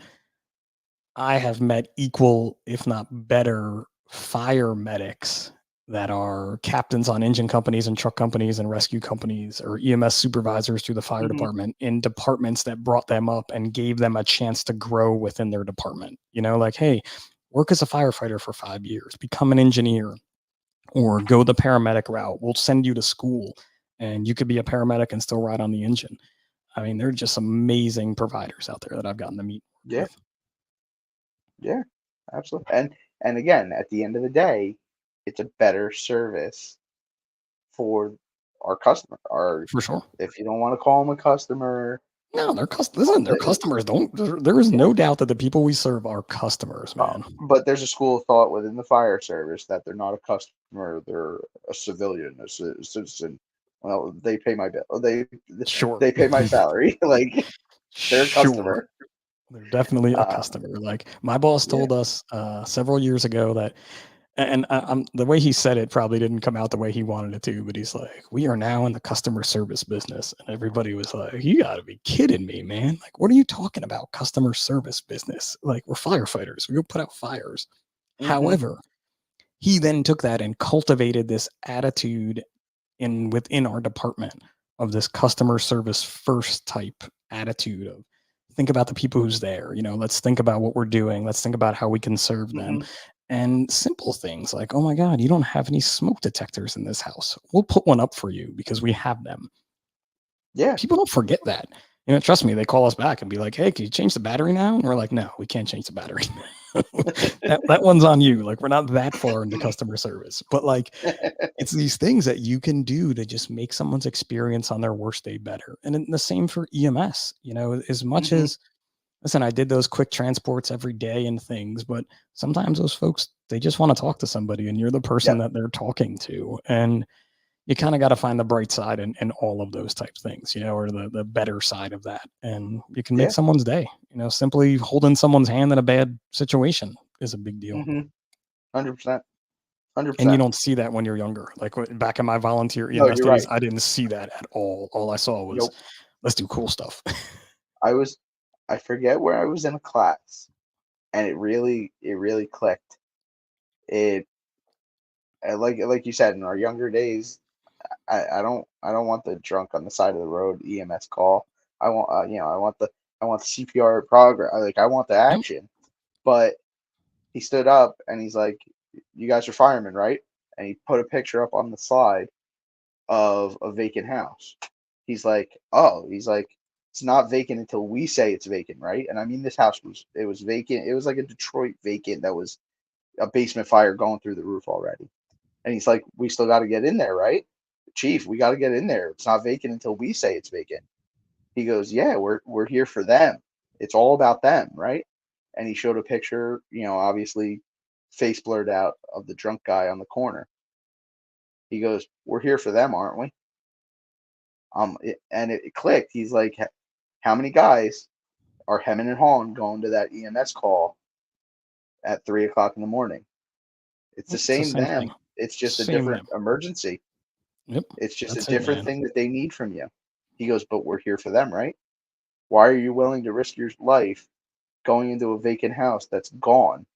I have met equal, if not better, fire medics that are captains on engine companies and truck companies and rescue companies, or EMS supervisors through the fire hmm department, in departments that brought them up and gave them a chance to grow within their department. You know, like, hey, work as a firefighter for 5 years, become an engineer, or go the paramedic route. We'll send you to school and you could be a paramedic and still ride on the engine. I mean, they're just amazing providers out there that I've gotten to meet yeah, with. yeah, absolutely. And again, at the end of the day, it's a better service for our customer. Our For sure. If you don't want to call them a customer, No, listen, they're customers. There is no doubt that the people we serve are customers, man. But there's a school of thought within the fire service that they're not a customer; they're a civilian, a citizen. Well, they pay my bill. Sure. They pay my salary. Like they're a Sure. customer. They're definitely a customer. Like my boss told us several years ago that, and I'm the way he said it probably didn't come out the way he wanted it to, but he's like, "We are now in the customer service business," and everybody was like, "You got to be kidding me, man! Like, what are you talking about, customer service business? Like, we're firefighters. We go put out fires." However, he then took that and cultivated this attitude within our department of this customer service first type attitude of think about the people who's there, let's think about what we're doing, let's think about how we can serve them. And simple things like, oh my god, you don't have any smoke detectors in this house, we'll put one up for you because we have them. Yeah. People don't forget that. Trust me, they call us back and be like, hey, can you change the battery now? And we're like, no, we can't change the battery. that one's on you. Like, we're not that far into customer service, but like, it's these things that you can do to just make someone's experience on their worst day better. And the same for EMS, as much as, listen, I did those quick transports every day and things, but sometimes those folks, they just want to talk to somebody and you're the person that they're talking to. And you kind of got to find the bright side in all of those types of things, or the better side of that. And you can make someone's day, simply holding someone's hand in a bad situation is a big deal. 100%. 100%. And you don't see that when you're younger. Like back in my volunteer EMS days, right. I didn't see that at all. All I saw was, let's do cool stuff. I forget where I was in a class, and it really clicked. Like you said, in our younger days, I don't want the drunk on the side of the road EMS call. I want I want the CPR progress. I want the action. But he stood up and he's like, "You guys are firemen, right?" And he put a picture up on the slide of a vacant house. He's like, it's not vacant until we say it's vacant, right? And I mean, this house was vacant. It was like a Detroit vacant that was a basement fire going through the roof already. And he's like, we still got to get in there, right? Chief, we got to get in there. It's not vacant until we say it's vacant. He goes, yeah, we're here for them. It's all about them, right? And he showed a picture, obviously face blurred out, of the drunk guy on the corner. He goes, we're here for them, aren't we? And it clicked. He's like, how many guys are hemming and hawing going to that EMS call at 3:00 in the morning? It's the same them. It's just a different emergency. Yep. It's just a different thing that they need from you. He goes, but we're here for them, right? Why are you willing to risk your life going into a vacant house that's gone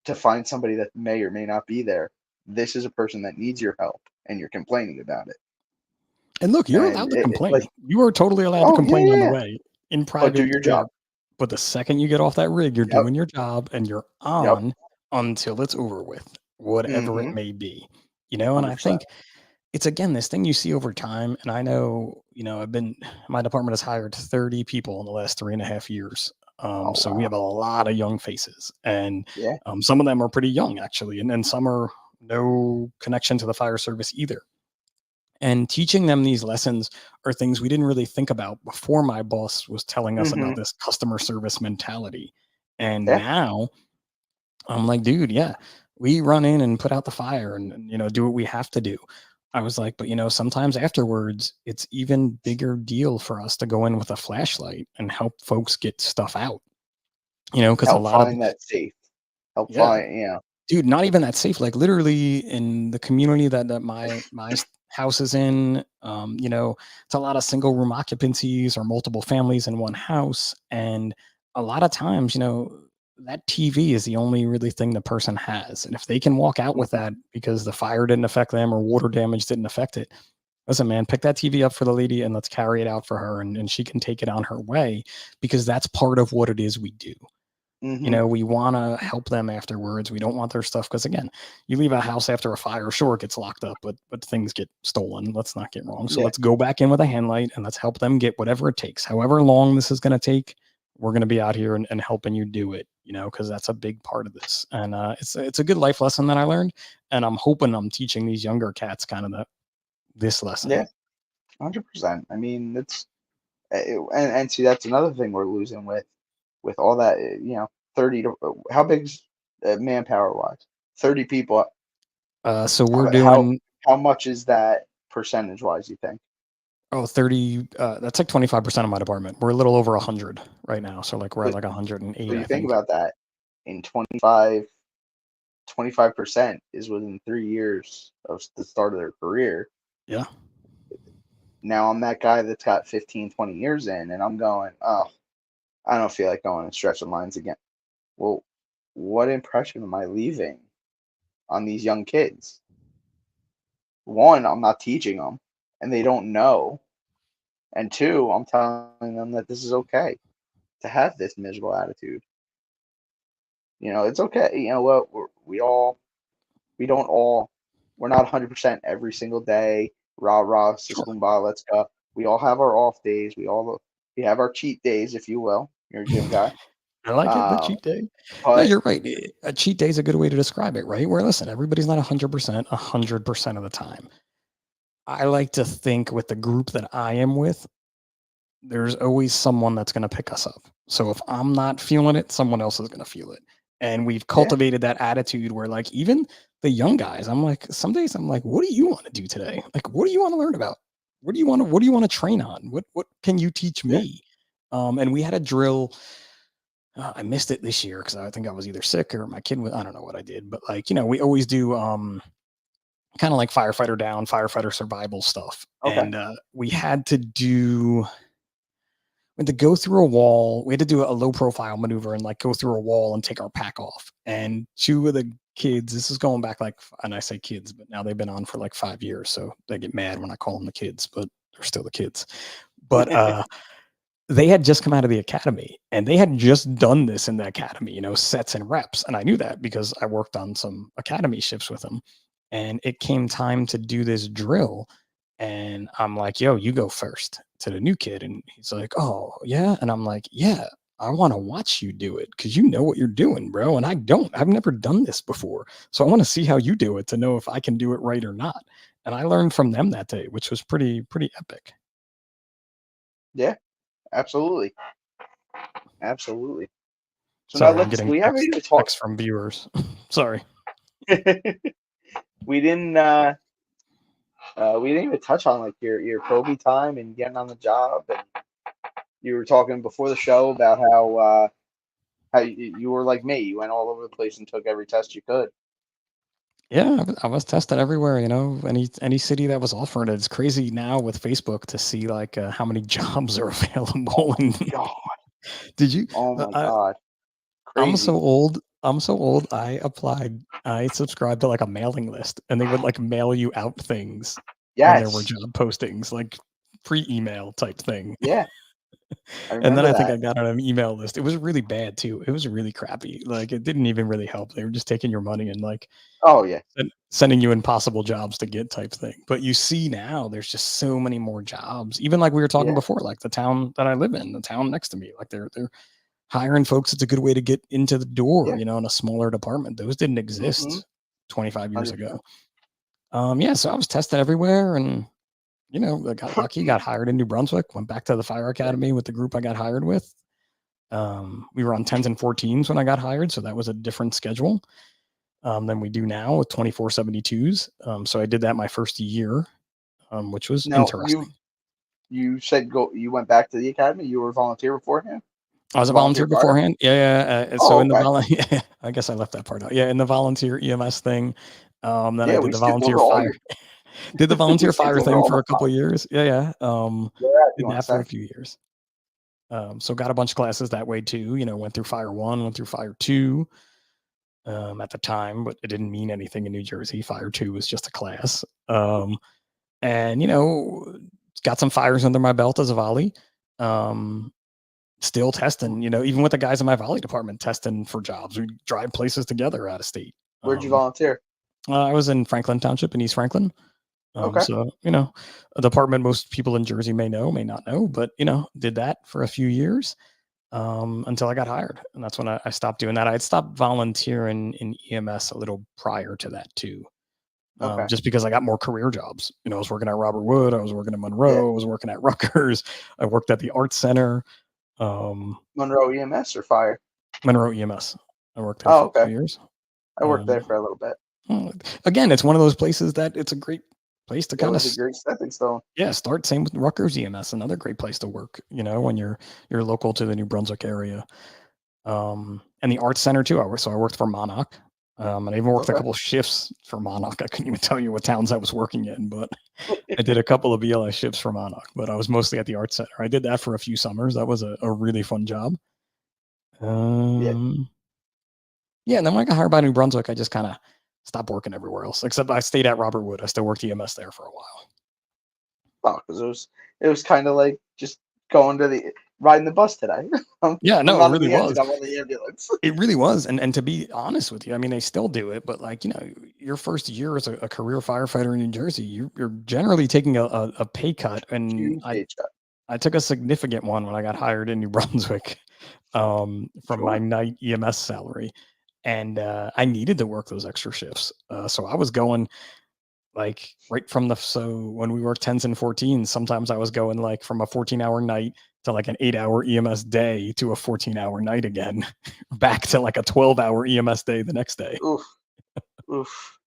to find somebody that may or may not be there? This is a person that needs your help, and you're complaining about it. And look, you're allowed to complain. You are totally allowed to complain on the way in private. But do your job. But the second you get off that rig, you're doing your job and you're on until it's over with, whatever it may be. And 100%. I think it's, again, this thing you see over time. And I know, my department has hired 30 people in the last 3.5 years. So we have a lot of young faces, and some of them are pretty young, actually. And then some are no connection to the fire service either. And teaching them these lessons are things we didn't really think about before my boss was telling us about this customer service mentality. And now I'm like, dude, we run in and put out the fire and do what we have to do. I was like, but sometimes afterwards, it's even bigger deal for us to go in with a flashlight and help folks get stuff out. Because a lot of that safe. Help find, dude, not even that safe. Like literally in the community that my house is in, it's a lot of single room occupancies or multiple families in one house. And a lot of times, that TV is the only really thing the person has. And if they can walk out with that because the fire didn't affect them or water damage didn't affect it, listen, man, pick that TV up for the lady and let's carry it out for her. And she can take it on her way, because that's part of what it is we do. We want to help them afterwards. We don't want their stuff, because again, you leave a house after a fire, sure, it gets locked up, but things get stolen. Let's not get wrong. So let's go back in with a handlight and let's help them get whatever it takes. However long this is going to take, we're going to be out here and helping you do it, because that's a big part of this. And it's a good life lesson that I learned. And I'm hoping I'm teaching these younger cats kind of this lesson. Yeah, 100%. I mean, And see, that's another thing we're losing with all that. 30 to how big's manpower wise? 30 people. So we're How doing how much is that percentage wise? You think? 30. That's like 25% of my department. We're a little over 100 right now. So like we're at But like 108, so I you think think. about that. In 25% is within 3 years of the start of their career. Yeah. Now I'm that guy that's got 15, 20 years in, and I'm going, oh, I don't feel like going and stretching lines again. Well, what impression am I leaving on these young kids? One, I'm not teaching them, and they don't know. And two, I'm telling them that this is okay to have this miserable attitude. It's okay. You know what? We don't all, we're not 100% every single day. Rah rah, sis Sure. kumbaya, let's go. We all have our off days. We have our cheat days, if you will. You're a gym guy. I like it. The cheat day. No, But you're right. A cheat day is a good way to describe it, right? Where listen, everybody's not 100% of the time. I like to think with the group that I am with, there's always someone that's going to pick us up. So if I'm not feeling it, someone else is going to feel it. And we've yeah, cultivated that attitude where like even the young guys, I'm like, some days I'm like, what do you want to do today? Like, what do you want to learn about? What do you want to train on? What can you teach yeah, me? And we had a drill. I missed it this year because I think I was either sick or my kid was, I don't know what I did, but like, we always do kind of like firefighter down, firefighter survival stuff. okay, And we had to go through a wall. We had to do a low profile maneuver and like go through a wall and take our pack off. And two of the kids, this is going back like, and I say kids, but now they've been on for like 5 years. So they get mad when I call them the kids, but they're still the kids. But they had just come out of the academy and they had just done this in the academy, sets and reps. And I knew that because I worked on some academy shifts with them. And it came time to do this drill. And I'm like, yo, you go first to the new kid. And he's like, oh, yeah. And I'm like, yeah, I want to watch you do it because you know what you're doing, bro. And I don't. I've never done this before. So I want to see how you do it to know if I can do it right or not. And I learned from them that day, which was pretty epic. yeah, absolutely, absolutely. So now Sorry, I'm getting we haven't even talked. texts from viewers. Sorry. we didn't we didn't even touch on like your Kobe time and getting on the job, and you were talking before the show about how you were like me. You went all over the place and took every test you could. Yeah, I was tested everywhere. Any city that was offering it. It's crazy now with Facebook to see like how many jobs are available. And God. did you? Oh my I, God. I'm so Crazy. old. I'm so old. I applied. I subscribed to like a mailing list, and they would like mail you out things when there were Yes. job postings, like pre-email type thing. Yeah, I And then remember I think that. I got on an email list. It was really bad too. It was really crappy. Like it didn't even really help. They were just taking your money and like Oh yeah. sending you impossible jobs to get type thing. But you see now there's just so many more jobs. Even like we were talking Yeah. before, like the town that I live in, the town next to me, like they're hiring folks. It's a good way to get into the door, Yeah. in a smaller department. Those didn't Mm-hmm. exist 25 years 100%. ago. Yeah, so I was tested everywhere and I got lucky, got hired in New Brunswick, went back to the fire Yeah. academy with the group I got hired with. We were on 10s and 14s when I got hired, so that was a different schedule than we do now with 24/72s. So I did that my first year, which was Now interesting. you said you went back to the academy. You were a volunteer beforehand. I was a Volunteer volunteer fire. beforehand. Yeah. So Oh, in the okay. yeah, I guess I left that part out. Yeah, in the volunteer EMS thing. Then I Yeah, did we the skipped volunteer over all fire. your. Did the We volunteer skipped fire over thing all for my a couple of college. years. Yeah. Yeah, Did you want that to for say? a few years. So got a bunch of classes that way too. Went through Fire 1, went through Fire 2 at the time, but it didn't mean anything in New Jersey. Fire 2 was just a class. And got some fires under my belt as a volley. Still testing, even with the guys in my volley department testing for jobs. We drive places together out of state. Where'd you volunteer? I was in Franklin Township in East Franklin. Okay. So, a department most people in Jersey may know, may not know, but, did that for a few years until I got hired. And that's when I stopped doing that. I had stopped volunteering in EMS a little prior to that too. Okay. just because I got more career jobs. You know, I was working at Robert Wood, I was working at Monroe, Yeah. I was working at Rutgers, I worked at the Art Center, Monroe EMS or Fire? Monroe EMS. I worked there Oh, for a okay. few years. I worked there Um, for a little bit. Again, it's one of those places that it's a great place to It kind of was a great stepping stone. start. Same with Rutgers EMS, another great place to work. You know, when you're local to the New Brunswick area. And the Art Center too. I worked for Monarch, and I even worked a Okay. couple of shifts for Monarch. I couldn't even tell you what towns I was working in, but I did a couple of BLS shifts for Monarch. But I was mostly at the Art Center. I did that for a few summers. That was a really fun job. Yeah. Yeah, and then when I got hired by New Brunswick, I just kind of stopped working everywhere else. Except I stayed at Robert Wood. I still worked EMS there for a while. Oh, because it was kind of like just going to the riding the bus today. I'm Yeah, no, it not in really the engine. was. I'm on the ambulance. It really was. And to be honest with you, I mean, they still do it, but like, you know, your first year as a career firefighter in New Jersey, you're generally taking a pay cut. And Huge pay cut. I took a significant one when I got hired in New Brunswick, from my Sure. night EMS salary. And I needed to work those extra shifts. So I was going like right from so when we worked 10s and 14s, sometimes I was going like from a 14-hour night to like an 8-hour EMS day to a 14-hour night again, back to like a 12-hour EMS day the next day. Oof. Oof.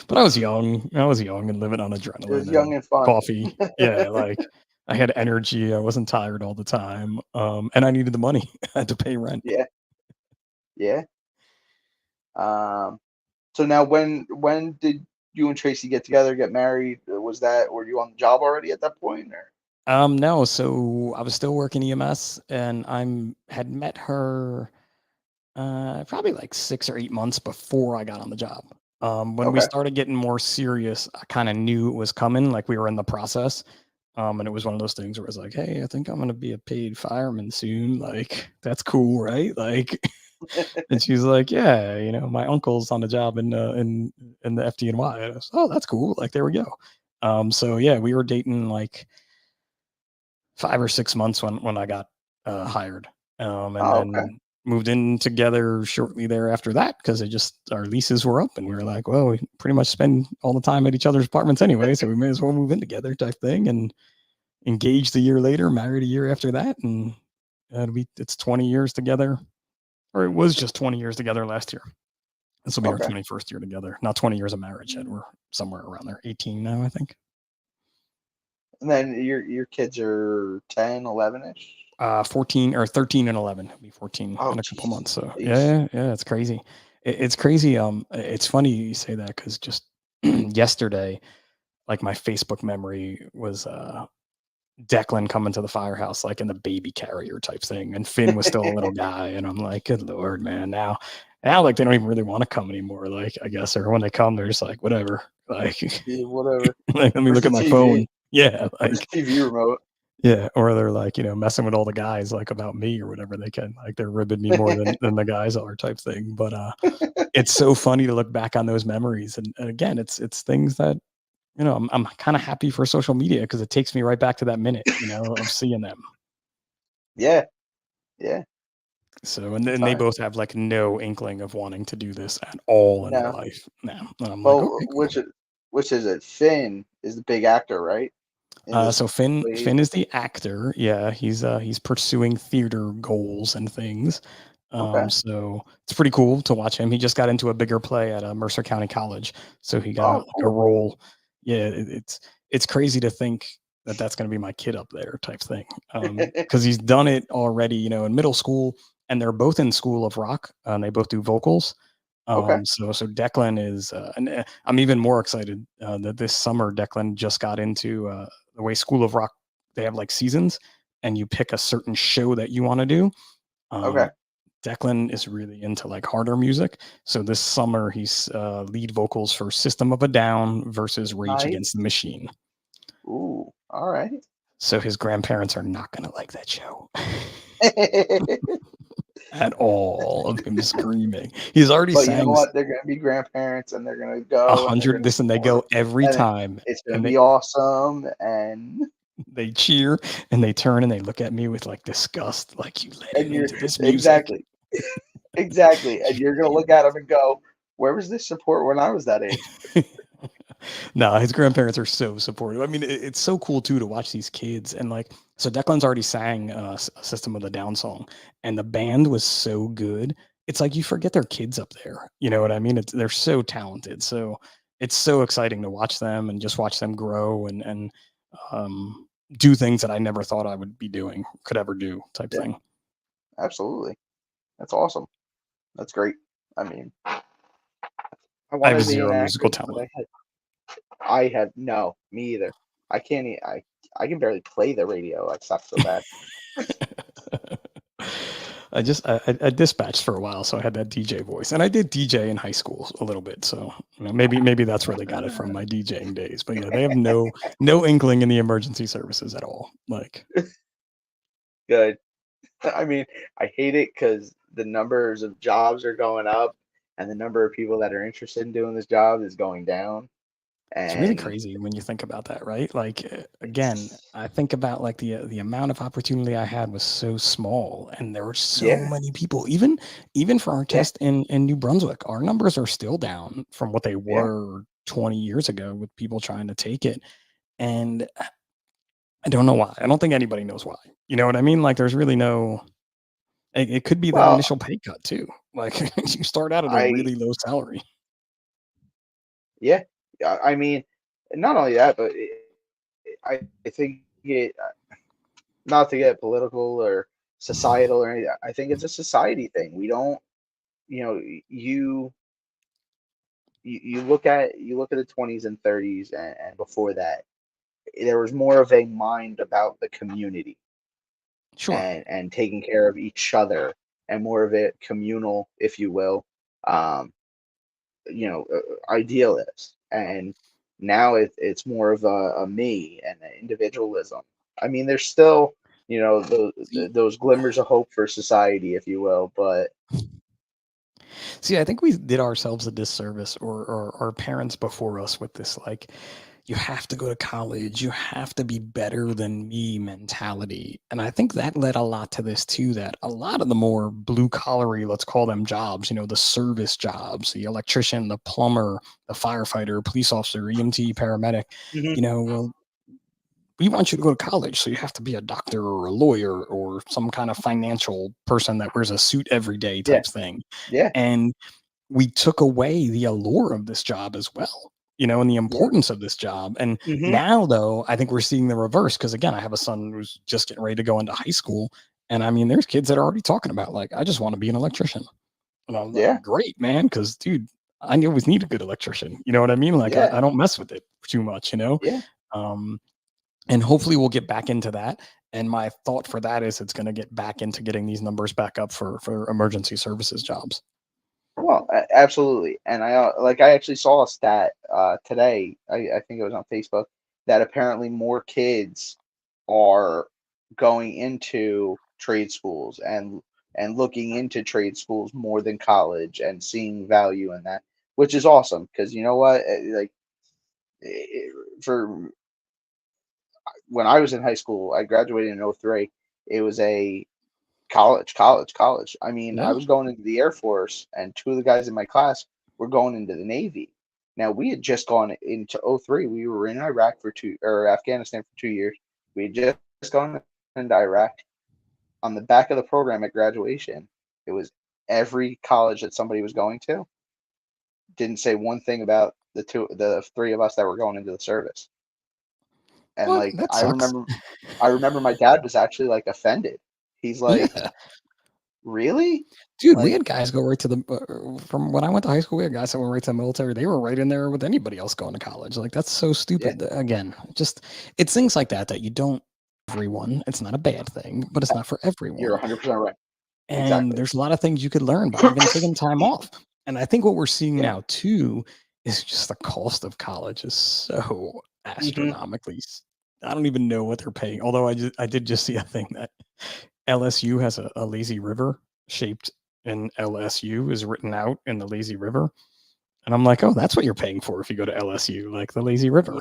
But I was young. I was young and living on It was adrenaline young and and fun. coffee. Yeah, like I had energy. I wasn't tired all the time. And I needed the money. I had to pay rent. Yeah. Yeah. Um. So now, when did you and Tracy get together, get married? Were you on the job already at that point, or? No, so I was still working EMS and had met her probably like 6 or 8 months before I got on the job. When we Okay. started getting more serious, I kind of knew it was coming, like we were in the process. And it was one of those things where I was like, hey, I think I'm gonna be a paid fireman soon. Like, that's cool, right? Like, and she's like, yeah, you know, my uncle's on the job in the FDNY. And I was, oh, that's cool. Like, there we go. So yeah, we were dating like 5 or 6 months when I got hired, and Oh, okay. then moved in together shortly thereafter that because it just our leases were up and we were like, well, we pretty much spend all the time at each other's apartments anyway, so we may as well move in together type thing. And engaged a year later, married a year after that, and it's 20 years together, or it was just 20 years together last year. This will be our Okay. 21st year together. Not 20 years of marriage yet. We're somewhere around there, 18 now, I think. And then your kids are 10, 11-ish? 14 or 13 and 11. It'll be 14 Oh, in a couple jeez. months. So Yeesh. yeah, it's crazy. It's crazy. It's funny you say that because just yesterday, like my Facebook memory was Declan coming to the firehouse like in the baby carrier type thing, and Finn was still a little guy, and I'm like, good lord, man. Now like they don't even really want to come anymore. Like I guess, or when they come, they're just like whatever. Like, Yeah, whatever. like let me Where's look the at my TV? phone. Yeah, Where's like the TV remote? yeah, or they're like, you know, messing with all the guys like about me or whatever they can. Like they're ribbing me more than the guys are type thing. But it's so funny to look back on those memories. And again, it's things that, you know, I'm kind of happy for social media because it takes me right back to that minute, you know, of seeing them. Yeah. Yeah. So and then they Time. both have like no inkling of wanting to do this at all in their No. life now. And I'm like, Well, okay, cool. which is it? Finn is the big actor, right? In this So Finn play. is the actor. Yeah, he's pursuing theater goals and things. Okay. So it's pretty cool to watch him. He just got into a bigger play at Mercer County College, so he got Oh, like a cool. role. Yeah, it's crazy to think that that's going to be my kid up there type thing. Because he's done it already, you know, in middle school, and they're both in School of Rock, and they both do vocals. Okay. So Declan is, and I'm even more excited that this summer Declan just got into the way School of Rock, they have like seasons, and you pick a certain show that you want to do. Okay. Um, Declan is really into like harder music. So this summer he's lead vocals for System of a Down versus Rage Against Nice. the Machine. Ooh. All right. So his grandparents are not going to like that show at all of him screaming. He's already But you know sang what? They're gonna be grandparents, and they're gonna a go, and they're hundred gonna this, and they support, go every and time, it's gonna and be awesome. And they cheer and they turn and they look at me with like disgust, like you let him you're into this music. exactly, exactly, and you're gonna look at them and go, "Where was this support when I was that age?" No, his grandparents are so supportive. I mean, it's so cool too to watch these kids and like. So Declan's already sang "System of the Down" song, and the band was so good. It's like you forget their kids up there. You know what I mean? They're so talented. So it's so exciting to watch them and just watch them grow and um, do things that I never thought I would be doing, could ever do, type Yeah, thing. absolutely. That's awesome. That's great. I mean, I I have wanted to be an zero musical actor, but talent. I have no, me either. I can't. I can barely play the radio. I suck so bad. I dispatched for a while, so I had that DJ voice, and I did DJ in high school a little bit. So maybe that's where they got it from, my DJing days. But yeah, they have no inkling in the emergency services at all. Like, Good. I mean, I hate it because the numbers of jobs are going up, and the number of people that are interested in doing this job is going down. it's really And crazy when you think about that, right? Like, again, it's I think about like the amount of opportunity I had was so small, and there were so yeah, many people. Even for our yeah, test in New Brunswick, our numbers are still down from what they yeah. were 20 years ago with people trying to take it. And I don't know why. I don't think anybody knows why. You know what I mean? Like, there's really no. It could be that Well, initial pay cut too. Like, you start out at a I really low salary. yeah, I mean, not only that, but I think not to get political or societal or anything. I think it's a society thing. We don't, you know, you look at the 20s and 30s and before that, there was more of a mind about the community Sure. and taking care of each other and more of a communal, if you will, um, idealist. And now it's more of a me and an individualism. I mean, there's still, See, those glimmers of hope for society, if you will, but see, I think we did ourselves a disservice, or our parents before us, with this like, you have to go to college, you have to be better than me mentality. And I think that led a lot to this too, that a lot of the more blue collary, let's call them jobs, the service jobs, the electrician, the plumber, the firefighter, police officer, EMT, paramedic, Mhm. well, we want you to go to college, so you have to be a doctor or a lawyer or some kind of financial person that wears a suit every day Yeah, type thing. yeah, And we took away the allure of this job as well, and the yeah. importance of this job. And Hmm. now, though, I think we're seeing the reverse, because again, I have a son who's just getting ready to go into high school. And I mean, there's kids that are already talking about, like, I just want to be an electrician. And I'm like, Yeah, great, man, because dude, I always need a good electrician. You know what I mean? Like, I yeah, don't mess with it too much. yeah. Um, and hopefully we'll get back into that. And my thought for that is it's going to get back into getting these numbers back up for emergency services jobs. Well, absolutely. And I actually saw a stat today. I think it was on Facebook that apparently more kids are going into trade schools and looking into trade schools more than college and seeing value in that, which is awesome because you know what, like for when I was in high school, I graduated in '03. It was a college. I mean, I Yeah. was going into the Air Force, and two of the guys in my class were going into the Navy. Now, we had just gone into '03. We were in Iraq for or Afghanistan for 2 years. We had just gone into Iraq. On the back of the program at graduation, it was every college that somebody was going to. Didn't say one thing about the three of us that were going into the service. And What? like, That sucks. I remember my dad was actually like offended. He's like, Yeah. really? Dude, we Like, had guys go right to the from when I went to high school, we had guys that went right to the military. They were right in there with anybody else going to college. Like, that's so yeah, stupid. Again, just it's things like that that you don't everyone. It's not a bad thing, but it's not for you're everyone. 100% right. And Exactly. there's a lot of things you could learn by even taking time off. And I think what we're seeing Yeah. now too is just the cost of college is so Hmm. astronomically. I don't even know what they're paying. Although I did just see a thing that LSU has a lazy river shaped in LSU is written out in the lazy river. And I'm like, oh, that's what you're paying for if you go to LSU, like the lazy river.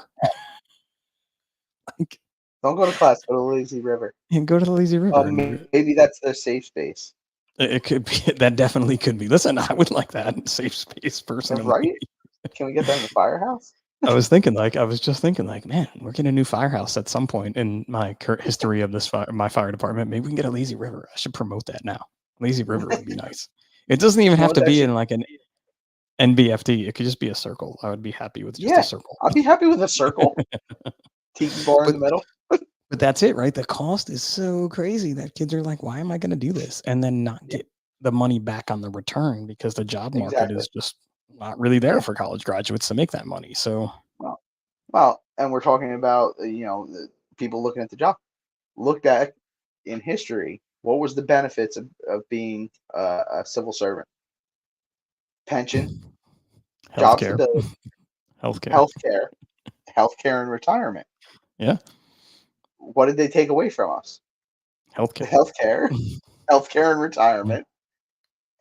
Like, Don't go to class. Go to Lazy River. you go to the lazy river and Maybe that's their safe space. it could be that definitely could be. Listen, I would like that safe space personally. Right? Can we get that in the firehouse? I was just thinking, like, man, we're getting a new firehouse at some point in my current history of my fire department. Maybe we can get a lazy river. I should promote that now. Lazy river would be nice. It doesn't even You know have what to that be should? in like an NBFD. It could just be a circle. I would be happy with just a Yeah, circle. I'd be happy with a circle, tiki bar in But the middle. but that's it, right? The cost is so crazy that kids are like, why am I going to do this? And then not Yeah, get the money back on the return because the job market exactly. is just not really there Yeah. for college graduates to make that money. So Well, well, and we're talking about the people looking at the job. Look back in history. What was the benefits of being a civil servant? Pension, job healthcare, stability, healthcare. healthcare, healthcare and retirement. Yeah. What did they take away from us? The Healthcare. healthcare and retirement,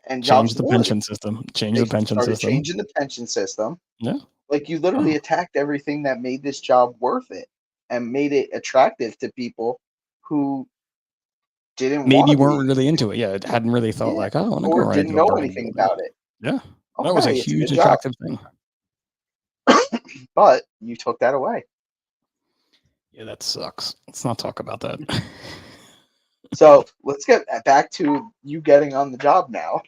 and job Change the stability. pension system. Change They the pension started system. changing the pension system. Yeah. Like, you literally Oh, attacked everything that made this job worth it and made it attractive to people who didn't want maybe to weren't be, really into it. Yeah, hadn't really thought yeah, like, oh, I want to go or right didn't into a know burning anything building. about it. Yeah, that was a Okay, it's a huge good job, attractive thing. but you took that away. Yeah, that sucks. Let's not talk about that. So let's get back to you getting on the job now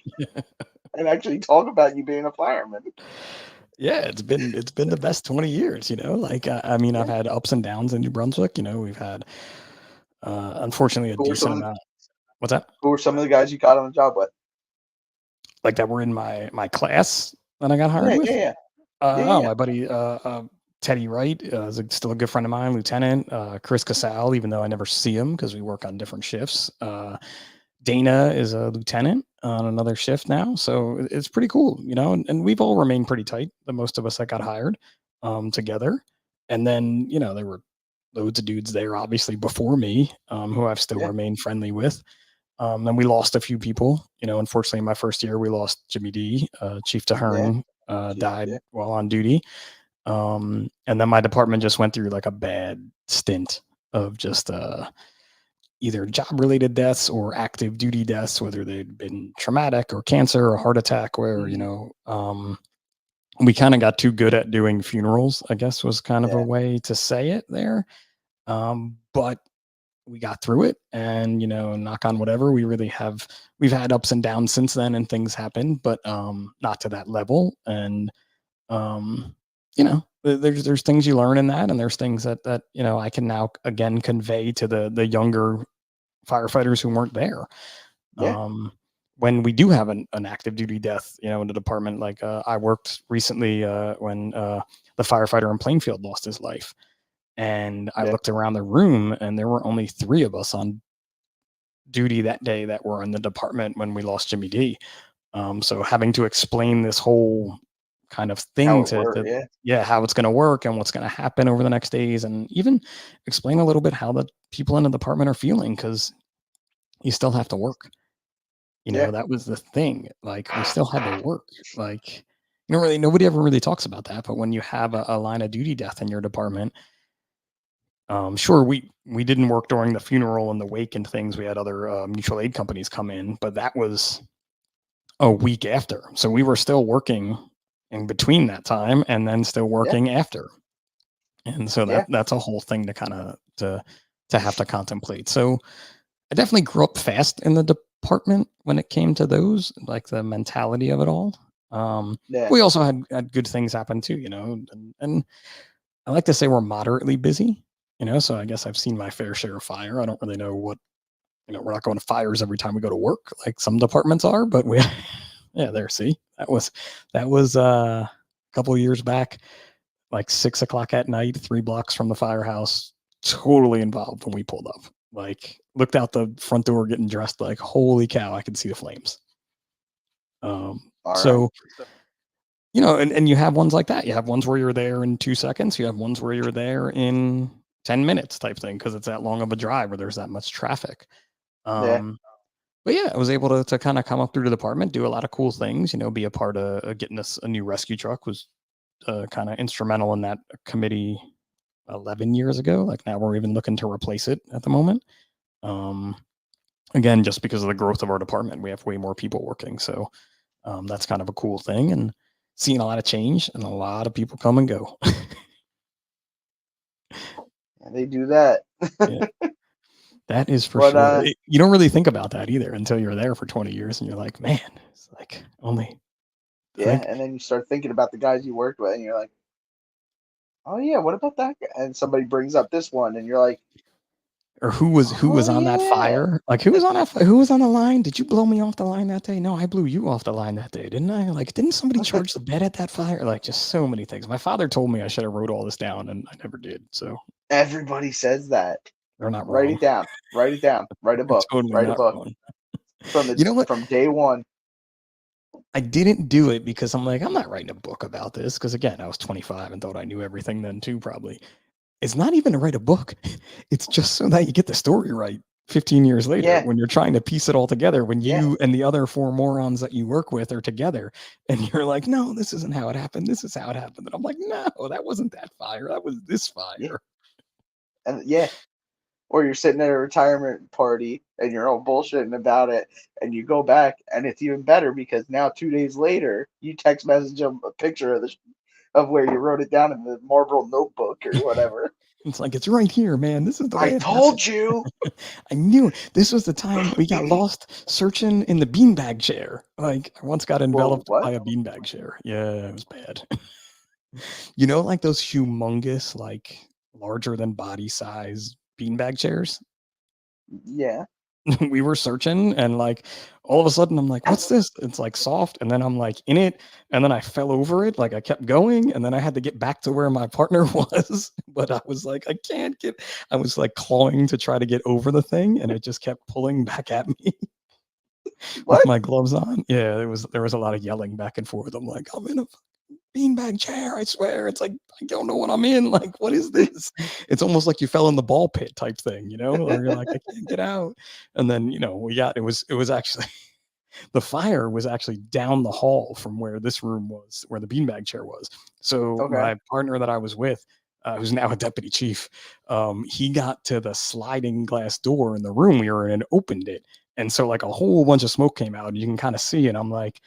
and actually talk about you being a fireman. Yeah, it's been the best 20 years, like I mean, I've Yeah. had ups and downs in New Brunswick, we've had unfortunately a Who were some decent of the, amount. What's that? who were some of the guys you got on the job with? Like that were in my class that I got hired Yeah, yeah, with? yeah, Oh, yeah, my buddy Teddy Wright still a good friend of mine, Lieutenant. Chris Casal, even though I never see him because we work on different shifts. Dana is a lieutenant on another shift now, so it's pretty cool, and we've all remained pretty tight. The most of us that got hired together, and then there were loads of dudes there, obviously before me, who I've still yeah, remained friendly with. Then we lost a few people. Unfortunately, my first year we lost Jimmy D, Chief yeah, Tahern, yeah, died yeah, while on duty. And then my department just went through like a bad stint of just either job related deaths or active duty deaths, whether they'd been traumatic or cancer or heart attack, where, mhm, we kind of got too good at doing funerals, I guess was kind of a yeah, way to say it there. But we got through it and, knock on whatever, we've had ups and downs since then and things happen, but not to that level. And um, there's things you learn in that, and there's things that I can now again convey to the younger firefighters who weren't there. yeah, Um, when we do have an active duty death, in the department, like I worked recently when the firefighter in Plainfield lost his life, and I yeah, looked around the room, and there were only 3 of us on duty that day that were in the department when we lost Jimmy D. So having to explain this whole kind of how thing it worked, to yeah, yeah, how it's going to work and what's going to happen over the next days, and even explain a little bit how the people in the department are feeling, because you still have to work. yeah, That was the thing. Like we still had to work. Like really nobody ever really talks about that. But when you have a line of duty death in your department, sure, we didn't work during the funeral and the wake and things. We had other mutual aid companies come in, but that was a week after. So we were still working in between that time and then still yeah, working after. And so yeah, that's a whole thing to kind of to have to contemplate. So I definitely grew up fast in the department when it came to those, like the mentality of it all. yeah, We also had good things happen too, and I like to say we're moderately busy, so I guess I've seen my fair share of fire. I don't really know what, we're not going to fires every time we go to work like some departments are, but we, yeah, there, see, that was a couple of years back, like 6 o'clock at night, 3 blocks from the firehouse, totally involved when we pulled up. Like looked out the front door getting dressed, like holy cow, I could see the flames. all right, So and you have ones like that. You have ones where you're there in 2 seconds. You have ones where you're there in 10 minutes type thing because it's that long of a drive or there's that much traffic. yeah, Um, but yeah, I was able to kind of come up through the department, do a lot of cool things, be a part of getting us a new rescue truck, was kind of instrumental in that committee 11 years ago. Like now we're even looking to replace it at the moment. Um, Again, just because of the growth of our department, we have way more people working. So that's kind of a cool thing, and seeing a lot of change and a lot of people come and go. And they do that. Yeah. That is for sure. You don't really think about that either until you're there for 20 years and you're like, man, it's like only. Yeah, and then you start thinking about the guys you worked with, and you're like, oh yeah, what about that guy? And somebody brings up this one, and you're like, or who was on that fire? Like who was on the line? Did you blow me off the line that day? No, I blew you off the line that day, didn't I? Like, didn't somebody charge the bed at that fire? Like, just so many things. My father told me I should have wrote all this down, and I never did. So everybody says that. They're not write wrong. it down. Write it down. Write a book. Totally write a not book. Wrong. From day one. I didn't do it because I'm like, I'm not writing a book about this. Because again, I was 25 and thought I knew everything then too, probably. It's not even to write a book. It's just so that you get the story right 15 years later when you're trying to piece it all together, when you and the other four morons that you work with are together and you're like, no, this isn't how it happened. This is how it happened. And I'm like, no, that wasn't that fire. That was this fire. Yeah. And or you're sitting at a retirement party and you're all bullshitting about it, and you go back and it's even better because now 2 days later you text message them a picture of where you wrote it down in the Marlboro notebook or whatever. It's like, it's right here, man. This is the way I told you. I knew this was the time we got lost searching in the beanbag chair. Like, I once got enveloped by a beanbag chair. Yeah, it was bad. You know, like those humongous, like larger than body size beanbag chairs? Yeah. We were searching and like all of a sudden I'm like, what's this? It's like soft, and then I'm like in it, and then I fell over it, like I kept going, and then I had to get back to where my partner was, but I was like, I was like clawing to try to get over the thing, and it just kept pulling back at me. With my gloves on. Yeah, there was a lot of yelling back and forth. I'm like, I'm in a beanbag chair, I swear. It's like, I don't know what I'm in. Like, what is this? It's almost like you fell in the ball pit type thing, you know? Or you're like, I can't get out. And then, you know, it was actually the fire was actually down the hall from where this room was, where the beanbag chair was. So my partner that I was with, who's now a deputy chief, he got to the sliding glass door in the room we were in and opened it. And so like a whole bunch of smoke came out, and you can kind of see it. I'm like,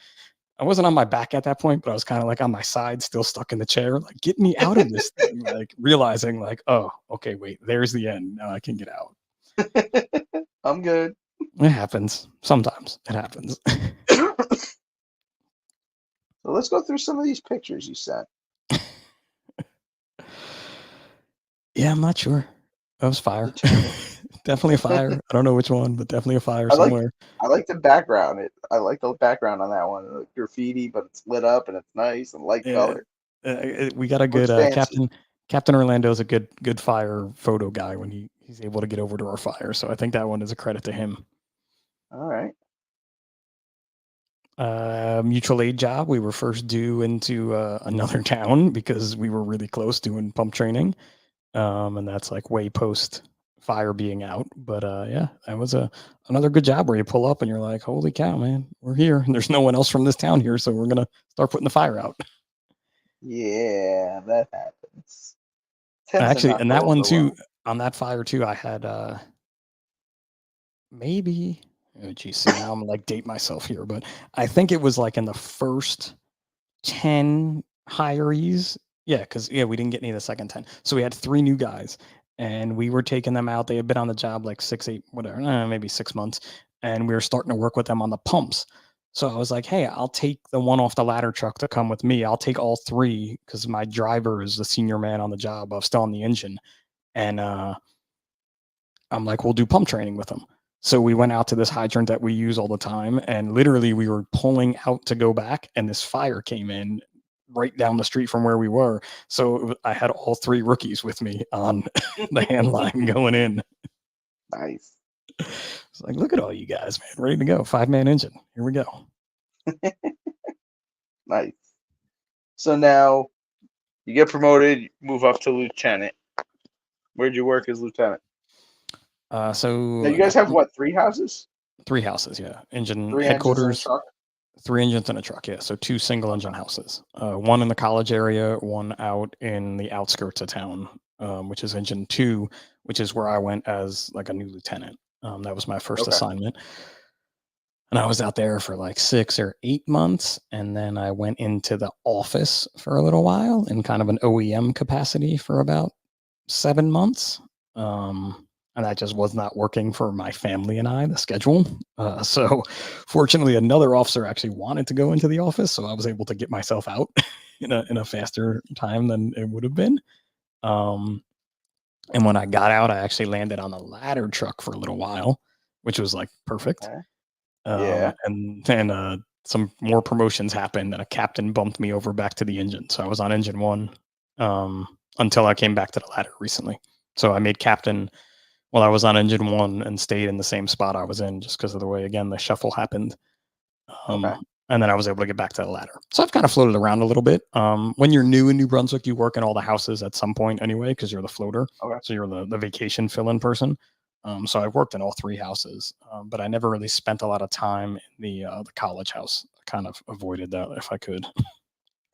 I wasn't on my back at that point, but I was kind of like on my side, still stuck in the chair, like, get me out of this thing, like realizing like, oh, okay, wait, there's the end. Now I can get out. I'm good. It happens. Sometimes it happens. So let's go through some of these pictures you sent. Yeah, I'm not sure. That was fire. Definitely a fire. I don't know which one, but definitely a fire somewhere. I like the background. I like the background on that one. Graffiti, but it's lit up and it's nice and light color. We got a good Captain Orlando's a good fire photo guy when he's able to get over to our fire. So I think that one is a credit to him. All right. Mutual aid job. We were first due into another town because we were really close doing pump training. And that's like way post fire being out. But yeah, that was another good job where you pull up and you're like, holy cow, man, we're here. And there's no one else from this town here, so we're gonna start putting the fire out. Yeah, that happens. Actually, and that one too, on that fire too, I had maybe, oh geez, see, now I'm like date myself here, but I think it was like in the first 10 hirees. Yeah, because we didn't get any of the second 10. So we had 3 new guys, and we were taking them out. They had been on the job like 6, 8, whatever, maybe 6 months, and we were starting to work with them on the pumps. So I was like, hey, I'll take the one off the ladder truck to come with me. I'll take all 3 because my driver is the senior man on the job. I'm still on the engine. And I'm like, we'll do pump training with them. So we went out to this hydrant that we use all the time, and literally we were pulling out to go back, and this fire came in right down the street from where we were. So I had all 3 rookies with me on the hand line going in. Nice. It's like, look at all you guys, man, ready to go. 5-man engine. Here we go. Nice. So now you get promoted, move up to lieutenant. Where'd you work as lieutenant? So now you guys have what, 3 houses? 3 houses, yeah. Engine 3 headquarters. 3 engines and a truck, yeah. So 2 single engine houses. One in the college area, one out in the outskirts of town, which is engine 2, which is where I went as like a new lieutenant. That was my first assignment. And I was out there for like 6 or 8 months. And then I went into the office for a little while in kind of an OEM capacity for about 7 months. And that just was not working for my family and I, the schedule. So fortunately, another officer actually wanted to go into the office, so I was able to get myself out in a faster time than it would have been. And when I got out, I actually landed on a ladder truck for a little while, which was like perfect. Okay. Yeah. And then some more promotions happened, and a captain bumped me over back to the engine. So I was on engine one until I came back to the ladder recently. So I made captain while I was on engine one and stayed in the same spot I was in just because of the way, again, the shuffle happened. Okay. And then I was able to get back to the ladder. So I've kind of floated around a little bit. When you're new in New Brunswick, you work in all the houses at some point anyway, because you're the floater. Okay. So you're the vacation fill-in person. So I've worked in all 3 houses, but I never really spent a lot of time in the college house. I kind of avoided that if I could.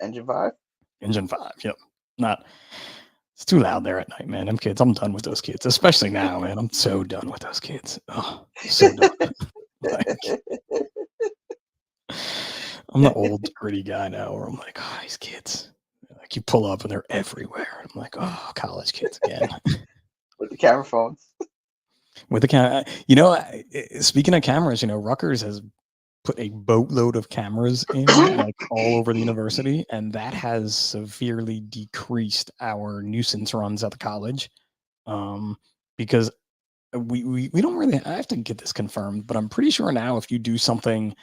Engine 5? Engine 5, yep. It's too loud there at night, man. Them kids, I'm done with those kids, especially now, man. I'm so done with those kids. Oh, so done. Like, I'm the old gritty guy now where I'm like, oh, these kids. Like you pull up and they're everywhere. I'm like, oh, college kids again. With the camera phones. With the camera. Speaking of cameras, Rutgers has put a boatload of cameras in like all over the university, and that has severely decreased our nuisance runs at the college. Because we don't really, I have to get this confirmed, but I'm pretty sure now if you do something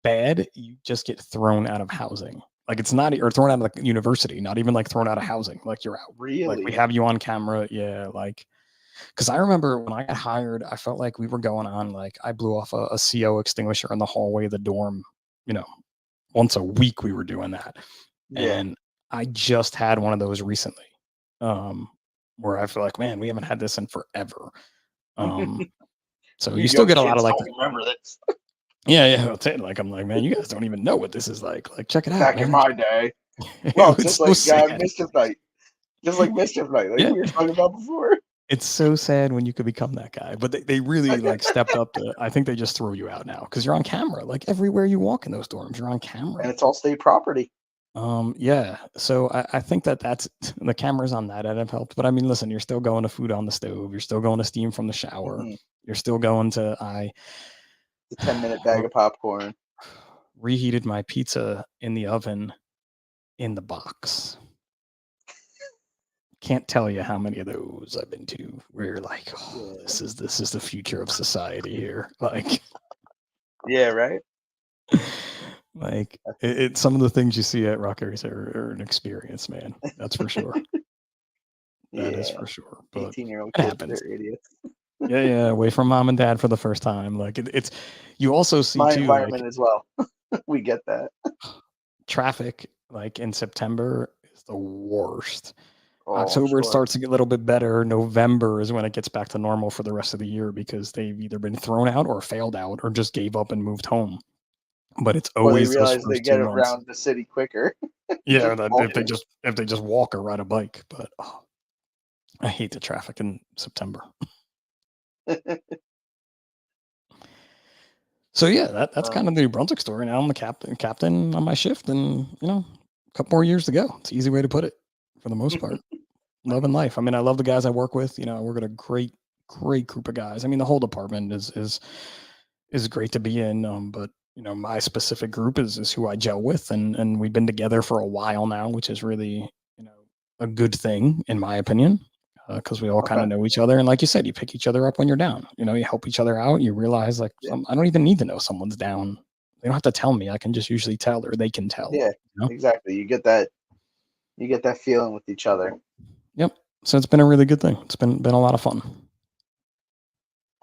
bad, you just get thrown out of housing. Like it's not, or thrown out of the university, not even like thrown out of housing. Like you're out. Really? Like we have you on camera. Yeah. Like, because I remember when I got hired, I felt like we were going on, like I blew off a CO extinguisher in the hallway of the dorm, once a week we were doing that. Yeah. And I just had one of those recently, where I feel like, man, we haven't had this in forever. So you still get a lot of like, remember this. Yeah. I'll tell you, like, I'm like, man, you guys don't even know what this is like. Like, check it out. Back man. in my day. Well, just so like sad. Mischief Night. Just like Mischief Night, like Yeah. we were talking about before. It's so sad when you could become that guy, but they really like stepped up to, I think they just throw you out now because you're on camera. Like everywhere you walk in those dorms, you're on camera. And it's all state property. Yeah. So I think that's the cameras on that end have helped. But I mean, listen, you're still going to food on the stove. You're still going to steam from the shower. Mm-hmm. You're still going to, The 10-minute bag of popcorn. Reheated my pizza in the oven in the box. Can't tell you how many of those I've been to where you're like, oh, this is the future of society here. Like, yeah, right. Like it's some of the things you see at Rutgers are an experience, man. That's for sure. That is for sure. But 18-year-old it kids, happens. they're idiots. Yeah, away from mom and dad for the first time. Like it's you also see my too, environment like, as well. We get that. Traffic like in September is the worst. Oh, October sure. it starts to get a little bit better. November is when it gets back to normal for the rest of the year because they've either been thrown out or failed out or just gave up and moved home. But it's always or they realize they get 2 months. around the city quicker. Yeah, if they just walk or ride a bike. But I hate the traffic in September. So yeah, that's kind of the New Brunswick story. Now I'm the captain on my shift, and a couple more years to go. It's an easy way to put it, for the most part. Loving life. I mean, I love the guys I work with. I work with a great group of guys. I mean, the whole department is great to be in. But my specific group is who I gel with, and we've been together for a while now, which is really a good thing in my opinion. Because we all kind of know each other, and like you said, you pick each other up when you're down. You help each other out. You realize like I don't even need to know someone's down. They don't have to tell me. I can just usually tell, or they can tell. Yeah, exactly. You get that feeling with each other. Yep. So it's been a really good thing. It's been a lot of fun.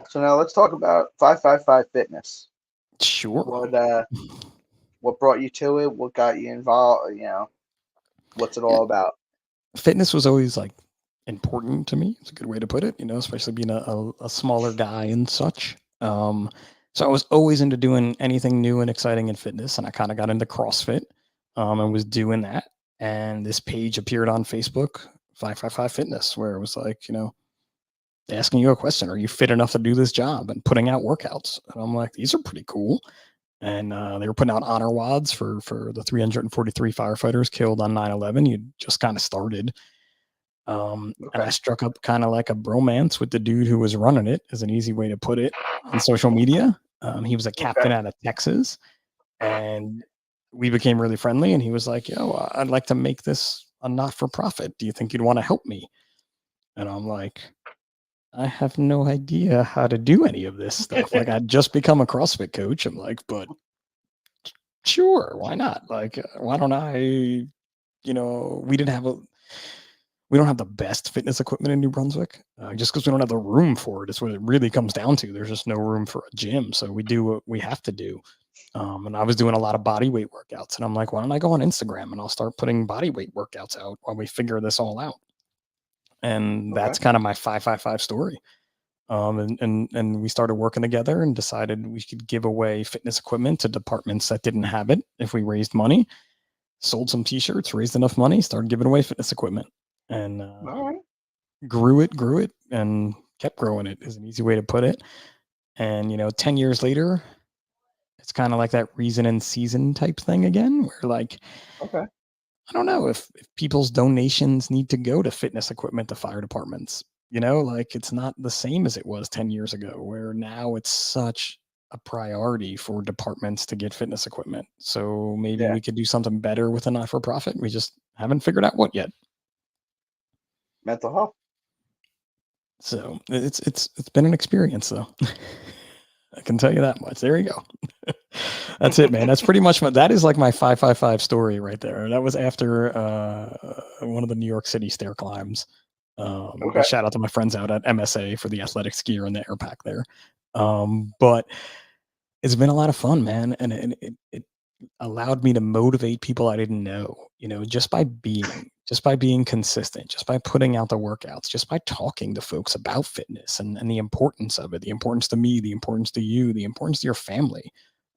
So now let's talk about 555 Fitness. Sure. What brought you to it? What got you involved? What's it all about? Fitness was always like important to me. It's a good way to put it, especially being a smaller guy and such. So I was always into doing anything new and exciting in fitness, and I kind of got into CrossFit and was doing that. And this page appeared on Facebook, 555 Fitness, where it was like, asking you a question, are you fit enough to do this job, and putting out workouts. And I'm like, these are pretty cool. And they were putting out honor wads for the 343 firefighters killed on 9/11. You just kind of started. And I struck up kind of like a bromance with the dude who was running it, is an easy way to put it, on social media. He was a captain out of Texas, and we became really friendly. And he was like, "Yo, I'd like to make this a not-for-profit. Do you think you'd want to help me?" And I'm like, I have no idea how to do any of this stuff. Like, I'd just become a CrossFit coach. I'm like, but sure, why not? Like, why don't I? We didn't have we don't have the best fitness equipment in New Brunswick, just because we don't have the room for it. It's what it really comes down to. There's just no room for a gym, so we do what we have to do. And I was doing a lot of body weight workouts, and I'm like, why don't I go on Instagram and I'll start putting body weight workouts out while we figure this all out. And that's kind of my 555 story. And we started working together and decided we could give away fitness equipment to departments that didn't have it if we raised money. Sold some t-shirts, raised enough money, started giving away fitness equipment, and grew it, and kept growing it, is an easy way to put it. And 10 years later, it's kind of like that reason and season type thing again, where like, I don't know if people's donations need to go to fitness equipment to fire departments. Like, it's not the same as it was 10 years ago, where now it's such a priority for departments to get fitness equipment. So maybe we could do something better with a not-for-profit. We just haven't figured out what yet. Mental health. So it's been an experience, though. I can tell you that much. There you go. That's it, man. That's pretty much that is like my 555 story right there. That was after one of the New York City stair climbs. Shout out to my friends out at MSA for the athletics gear and the air pack there. But it's been a lot of fun, man. And it allowed me to motivate people I didn't know, just by being consistent, just by putting out the workouts, just by talking to folks about fitness and the importance of it, the importance to me, the importance to you, the importance to your family.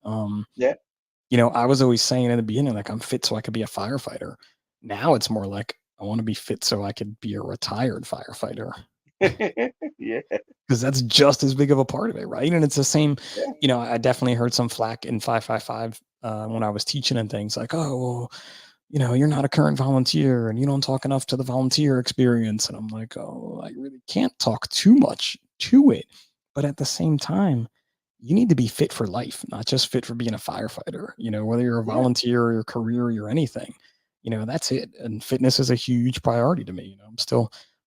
I was always saying in the beginning, like, I'm fit so I could be a firefighter. Now it's more like, I want to be fit so I could be a retired firefighter. Because that's just as big of a part of it, right? And it's the same, I definitely heard some flack in 555 when I was teaching and things like, oh, well, you're not a current volunteer and you don't talk enough to the volunteer experience. And I'm like, oh, I really can't talk too much to it. But at the same time, you need to be fit for life, not just fit for being a firefighter. Whether you're a volunteer or your career, you're anything, that's it. And fitness is a huge priority to me.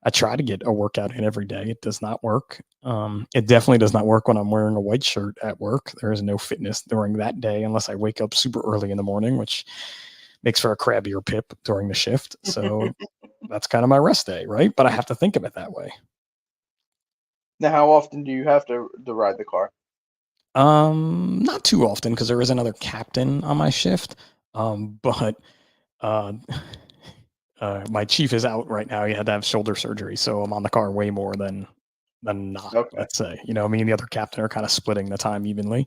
I try to get a workout in every day. It does not work. It definitely does not work when I'm wearing a white shirt at work. There is no fitness during that day unless I wake up super early in the morning, which makes for a crabbier pip during the shift. So that's kind of my rest day, right? But I have to think of it that way. Now, how often do you have to ride the car? Not too often, because there is another captain on my shift. But my chief is out right now. He had to have shoulder surgery, so I'm on the car way more than not. Let's say, me and the other captain are kind of splitting the time evenly.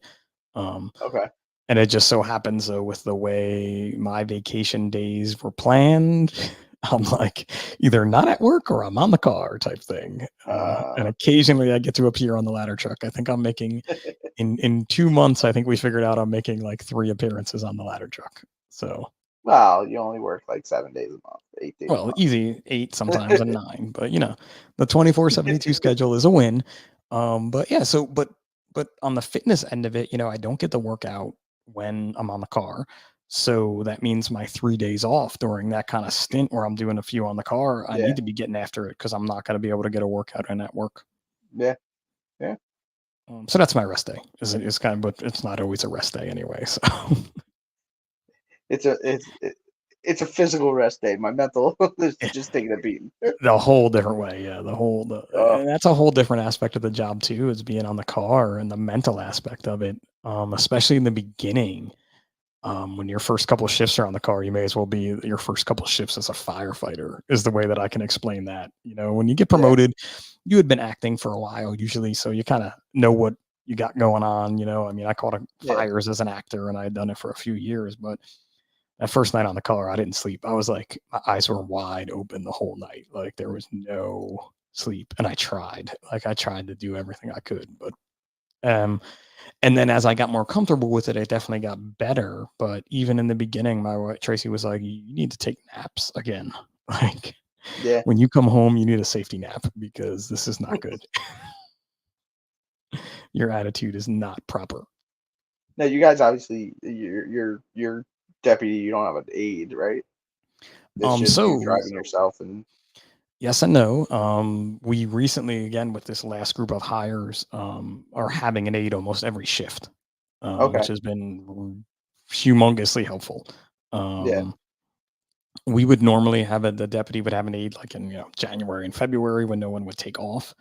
And it just so happens, though, with the way my vacation days were planned, I'm like either not at work or I'm on the car type thing. And occasionally I get to appear on the ladder truck. I think I'm making in 2 months. I think we figured out I'm making like 3 appearances on the ladder truck. So. Well, you only work like 7 days a month, 8 days. Well, easy 8 sometimes and 9, but the 24/72 schedule is a win. But yeah, but on the fitness end of it, I don't get to work out when I'm on the car. So that means my 3 days off during that kind of stint where I'm doing a few on the car, I need to be getting after it because I'm not going to be able to get a workout in at work. Yeah. So that's my rest day. It's kind of, but it's not always a rest day anyway. So it's a physical rest day. My mental is just taking a beating. The whole different way, yeah. And that's a whole different aspect of the job too, is being on the car and the mental aspect of it. Especially in the beginning, when your first couple of shifts are on the car, you may as well be your first couple of shifts as a firefighter. Is the way that I can explain that. When you get promoted, you had been acting for a while usually, so you kind of know what you got going on. I caught fires as an actor, and I had done it for a few years, but that first night on the car, I didn't sleep. I was like, my eyes were wide open the whole night. Like, there was no sleep. And I tried to do everything I could. But, and then as I got more comfortable with it, it definitely got better. But even in the beginning, my wife, Tracey, was like, you need to take naps again. Like, Yeah. When you come home, you need a safety nap because this is not good. Your attitude is not proper. Now, you guys obviously you're deputy. You don't have an aide, right? It's just you So driving yourself and. yes and no. We recently, again, with this last group of hires, are having an aide almost every shift, Okay. which has been humongously helpful. Yeah. We would normally have the deputy would have an aide like in January and February when no one would take off,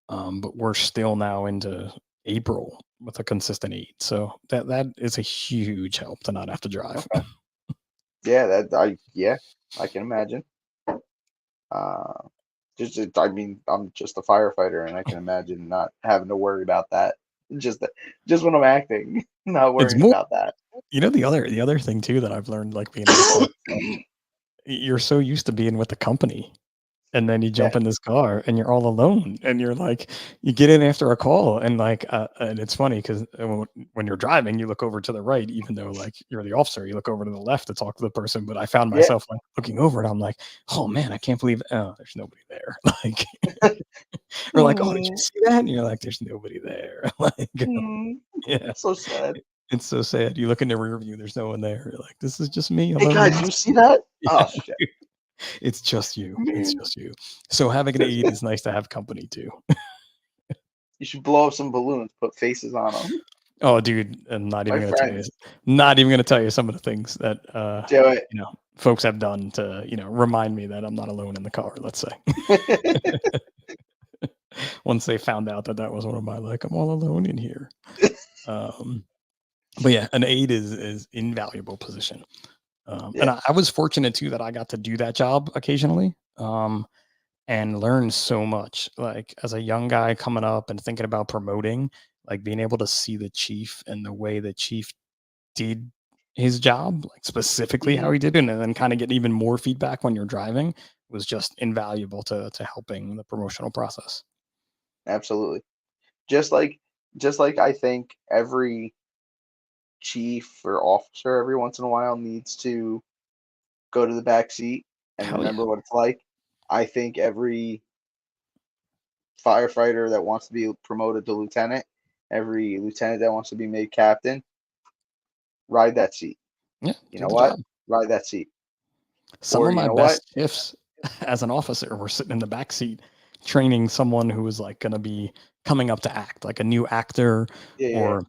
but we're still now into April with a consistent aide, so that is a huge help to not have to drive. Okay. Yeah. I can imagine. I mean, I'm just a firefighter, and I can imagine not having to worry about that. Just just when I'm acting, not It's worrying more, about that. the other thing too that I've learned, like being in the department, you're so used to being with the company. And then you Yeah. jump in this car and you're all alone and you're like, you get in after a call and and it's funny because when you're driving, you look over to the right, even though like you're the officer, you look over to the left to talk to the person. But I found Yeah. myself like looking over and I'm like, oh man, I can't believe, oh, there's nobody there. Like, or like, oh, did you Mm, see that? And you're like, there's nobody there. Like, mm, yeah, so sad. it's so sad. You look in the rear view, there's no one there. You're like, this is just me Hey guys, alone. you see that? Yeah. Oh shit, It's just you. It's man. just you. So having an aide is nice to have company too. You should blow up some balloons, put faces on them. Oh, dude, I'm not My even gonna tell you. friends, Not even gonna tell you some of the things that do it. folks have done to remind me that I'm not alone in the car. Let's say once they found out that was one of my like I'm all alone in here. Um, but yeah, an aide is invaluable position. And Yeah. I was fortunate too that I got to do that job occasionally. And learn so much. Like as a young guy coming up and thinking about promoting, like being able to see the chief and the way the chief did his job, like specifically Hmm. how he did it, and then kind of get even more feedback when you're driving was just invaluable to helping the promotional process. Absolutely. Just like, just like I think every chief or officer every once in a while needs to go to the back seat and Hell yeah. remember what it's like. I think every firefighter that wants to be promoted to lieutenant, every lieutenant that wants to be made captain, ride that seat. Yeah, You do know the what? job. Ride that seat. Some Or of you my know what? best shifts as an officer were sitting in the back seat training someone who was like going to be coming up to act, like a new actor Yeah, yeah. or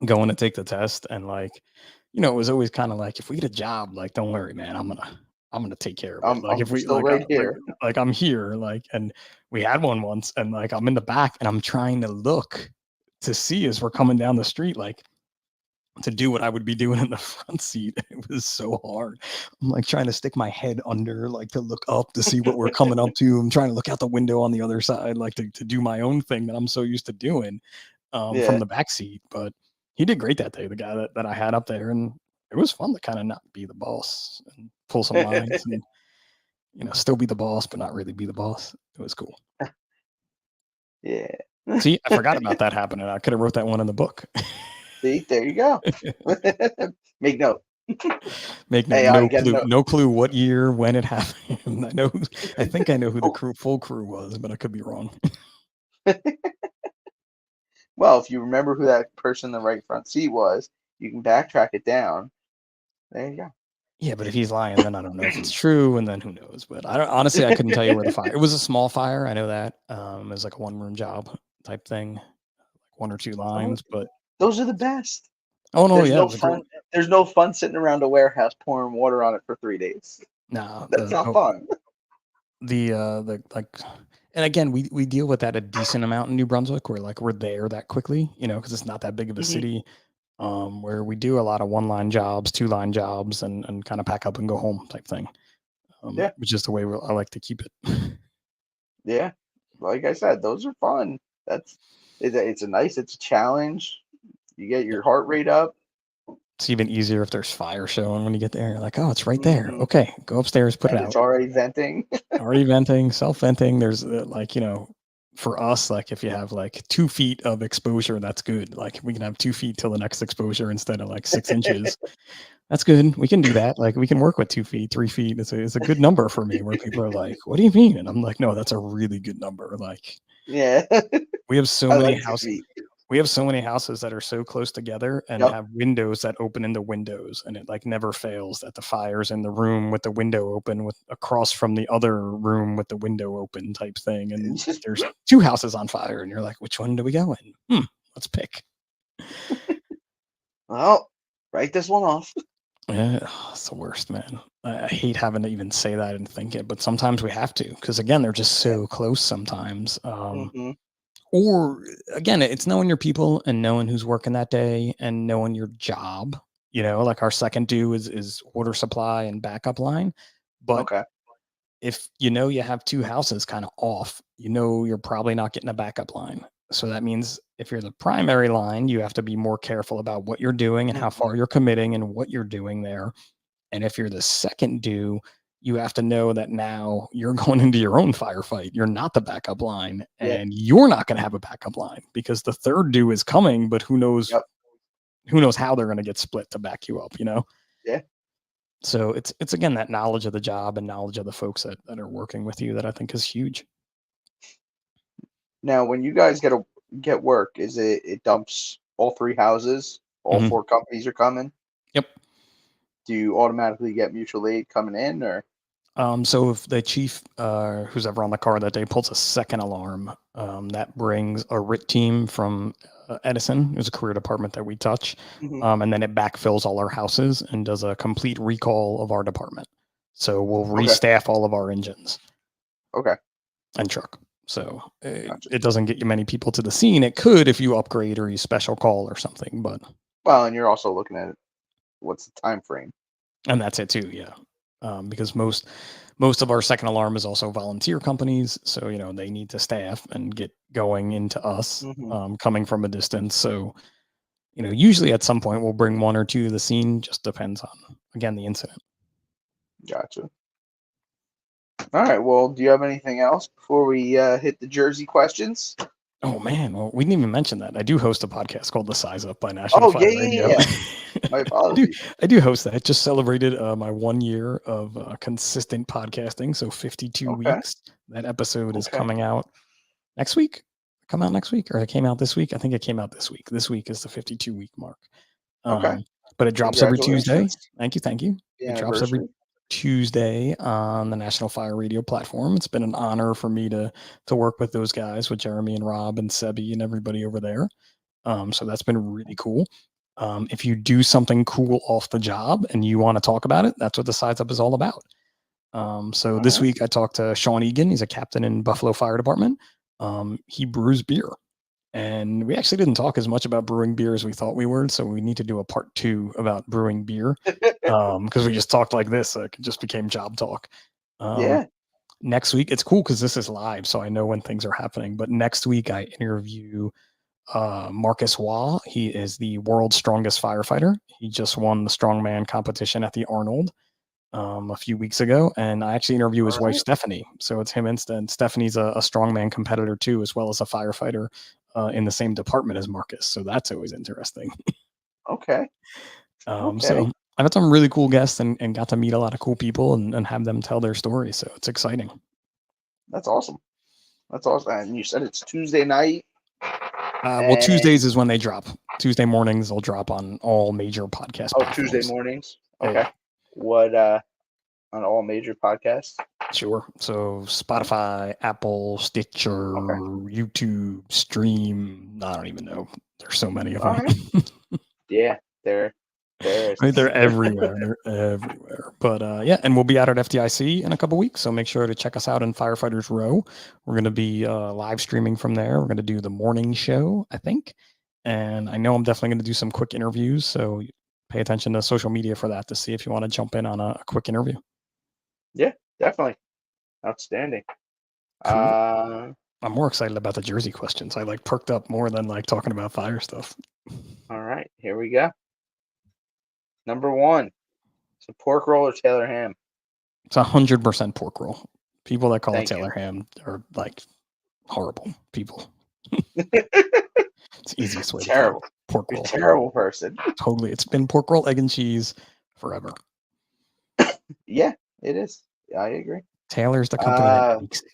going to take the test. And like, it was always kind of like, if we get a job, like, don't worry, man, I'm gonna take care of it. Like if I'm we still right here. like I'm here, like, and we had one once, and like I'm in the back and I'm trying to look to see as we're coming down the street, like to do what I would be doing in the front seat. It was so hard. I'm like trying to stick my head under, like to look up to see what we're coming up to. I'm trying to look out the window on the other side, like to do my own thing that I'm so used to doing from Yeah. the back seat. But he did great that day, the guy that I had up there. And it was fun to kind of not be the boss and pull some lines and, still be the boss, but not really be the boss. It was cool. Yeah. See, I forgot about that happening. I could have wrote that one in the book. See, there you go. Make note. Make Hey, I get note. no clue what year, when it happened. I think I know who the full crew was, but I could be wrong. Well, if you remember who that person in the right front seat was, you can backtrack it down. There you go. Yeah, but if he's lying, then I don't know if it's true, and then who knows? But I don't honestly, I couldn't tell you where the fire. It was a small fire. I know that. It was like a one-room job type thing, like one or two Oh, lines. But those are the best. oh no, There's yeah, it no was a great. fun. There's no fun sitting around a warehouse pouring water on it for 3 days. Nah, That's not fun. the like, and again, we deal with that a decent amount in New Brunswick. Where like we're there that quickly, because it's not that big of a Hmm. city. Where we do a lot of one-line jobs, two-line jobs, and kind of pack up and go home type thing. Yeah, Which is the way I like to keep it. yeah. Like I said, those are fun. It's a challenge. You get your heart rate up. It's even easier if there's fire showing when you get there. You're like, oh, it's right there. Hmm. Okay, go upstairs, put it And out. it's already venting. Already venting, self venting. There's like, for us, like if you have like 2 feet of exposure, that's good. Like we can have 2 feet till the next exposure instead of like 6 inches. That's good. We can do that. Like we can work with 2 feet, 3 feet. It's a good number for me where people are like, what do you mean? And I'm like, no, that's a really good number. Like Yeah. we have so I many like 2 houses. feet. We have so many houses that are so close together and Yep. have windows that open into windows, and it like never fails that the fire's in the room with the window open with across from the other room with the window open type thing. And there's 2 houses on fire, and you're like, which one do we go in? Let's pick. Well, write this one off. Yeah, it's the worst, man. I hate having to even say that and think it, but sometimes we have to because again, they're just so close sometimes. Or again, it's knowing your people and knowing who's working that day and knowing your job. Like our second due is order supply and backup line. But if you have 2 houses kind of off, you're probably not getting a backup line. So that means if you're the primary line, you have to be more careful about what you're doing and how far you're committing and what you're doing there. And if you're the second due, you have to know that now you're going into your own firefight. You're not the backup line, and you're not going to have a backup line because the third due is coming, but who knows how they're going to get split to back you up, Yeah. So it's again that knowledge of the job and knowledge of the folks that are working with you that I think is huge. Now, when you guys get work, is it dumps all 3 houses? All 4 companies are coming? Yep. Do you automatically get mutual aid coming in, or? So if the chief, who's ever on the car that day, pulls a second alarm, that brings a RIT team from Edison, who's a career department that we touch, and then it backfills all our houses and does a complete recall of our department. So we'll restaff all of our engines. Okay. And truck. So it doesn't get you many people to the scene. It could if you upgrade or you special call or something, but. Well, and you're also looking at what's the time frame. And that's it too, yeah. Because most of our second alarm is also volunteer companies, so they need to staff and get going into us, coming from a distance. So usually at some point we'll bring 1 or 2 to the scene. Just depends on again the incident. Gotcha. All right. Well, do you have anything else before we hit the Jersey questions? Oh man, well, we didn't even mention that. I do host a podcast called The Size Up by National Fire Radio. Yeah. My apologies. I do host that. Just celebrated my 1 year of consistent podcasting, so 52 weeks. That episode is coming out next week. Come out next week, or it came out this week? I think it came out this week. This week is the 52-week mark. But it drops every Tuesday. Thank you. It drops every Tuesday on the National Fire Radio platform. It's been an honor for me to work with those guys, with Jeremy and Rob and Sebi and everybody over there. So that's been really cool. If you do something cool off the job and you want to talk about it, that's what the Size Up is all about. So this week I talked to Sean Egan. He's a captain in Buffalo Fire Department. He brews beer. And we actually didn't talk as much about brewing beer as we thought we would. So we need to do a part 2 about brewing beer. Because we just talked like this. It just became job talk. Next week, it's cool because this is live. So I know when things are happening. But next week I interview Marcus Waugh. He is the world's strongest firefighter. He just won the strongman competition at the Arnold a few weeks ago, and I actually interview his wife Stephanie. So it's him and Stephanie's a strongman competitor too, as well as a firefighter in the same department as Marcus. So that's always interesting. Okay. So I've had some really cool guests and got to meet a lot of cool people and have them tell their stories. So it's exciting. That's awesome. And you said it's Tuesday night. Well, Tuesdays is when they drop. Tuesday mornings they'll drop on all major podcast platforms. Tuesday mornings. Okay. Yeah. What on all major podcasts? Sure. So Spotify, Apple, Stitcher, YouTube, Stream. I don't even know. There's so many of them. Yeah, they're everywhere. They're everywhere. But and we'll be out at FDIC in a couple weeks. So make sure to check us out in Firefighters Row. We're going to be live streaming from there. We're going to do the morning show, I think. And I know I'm definitely going to do some quick interviews. So pay attention to social media for that to see if you want to jump in on a quick interview. Yeah, definitely. Outstanding. Cool. I'm more excited about the Jersey questions. I perked up more than talking about fire stuff. All right, here we go. Number 1, so pork roll or Taylor ham? It's 100% pork roll. People that call it Taylor ham are horrible people. It's the easiest way. Terrible. Pork roll. Terrible person. Totally. It's been pork roll, egg and cheese forever. Yeah, it is. I agree. Taylor's the company that makes it.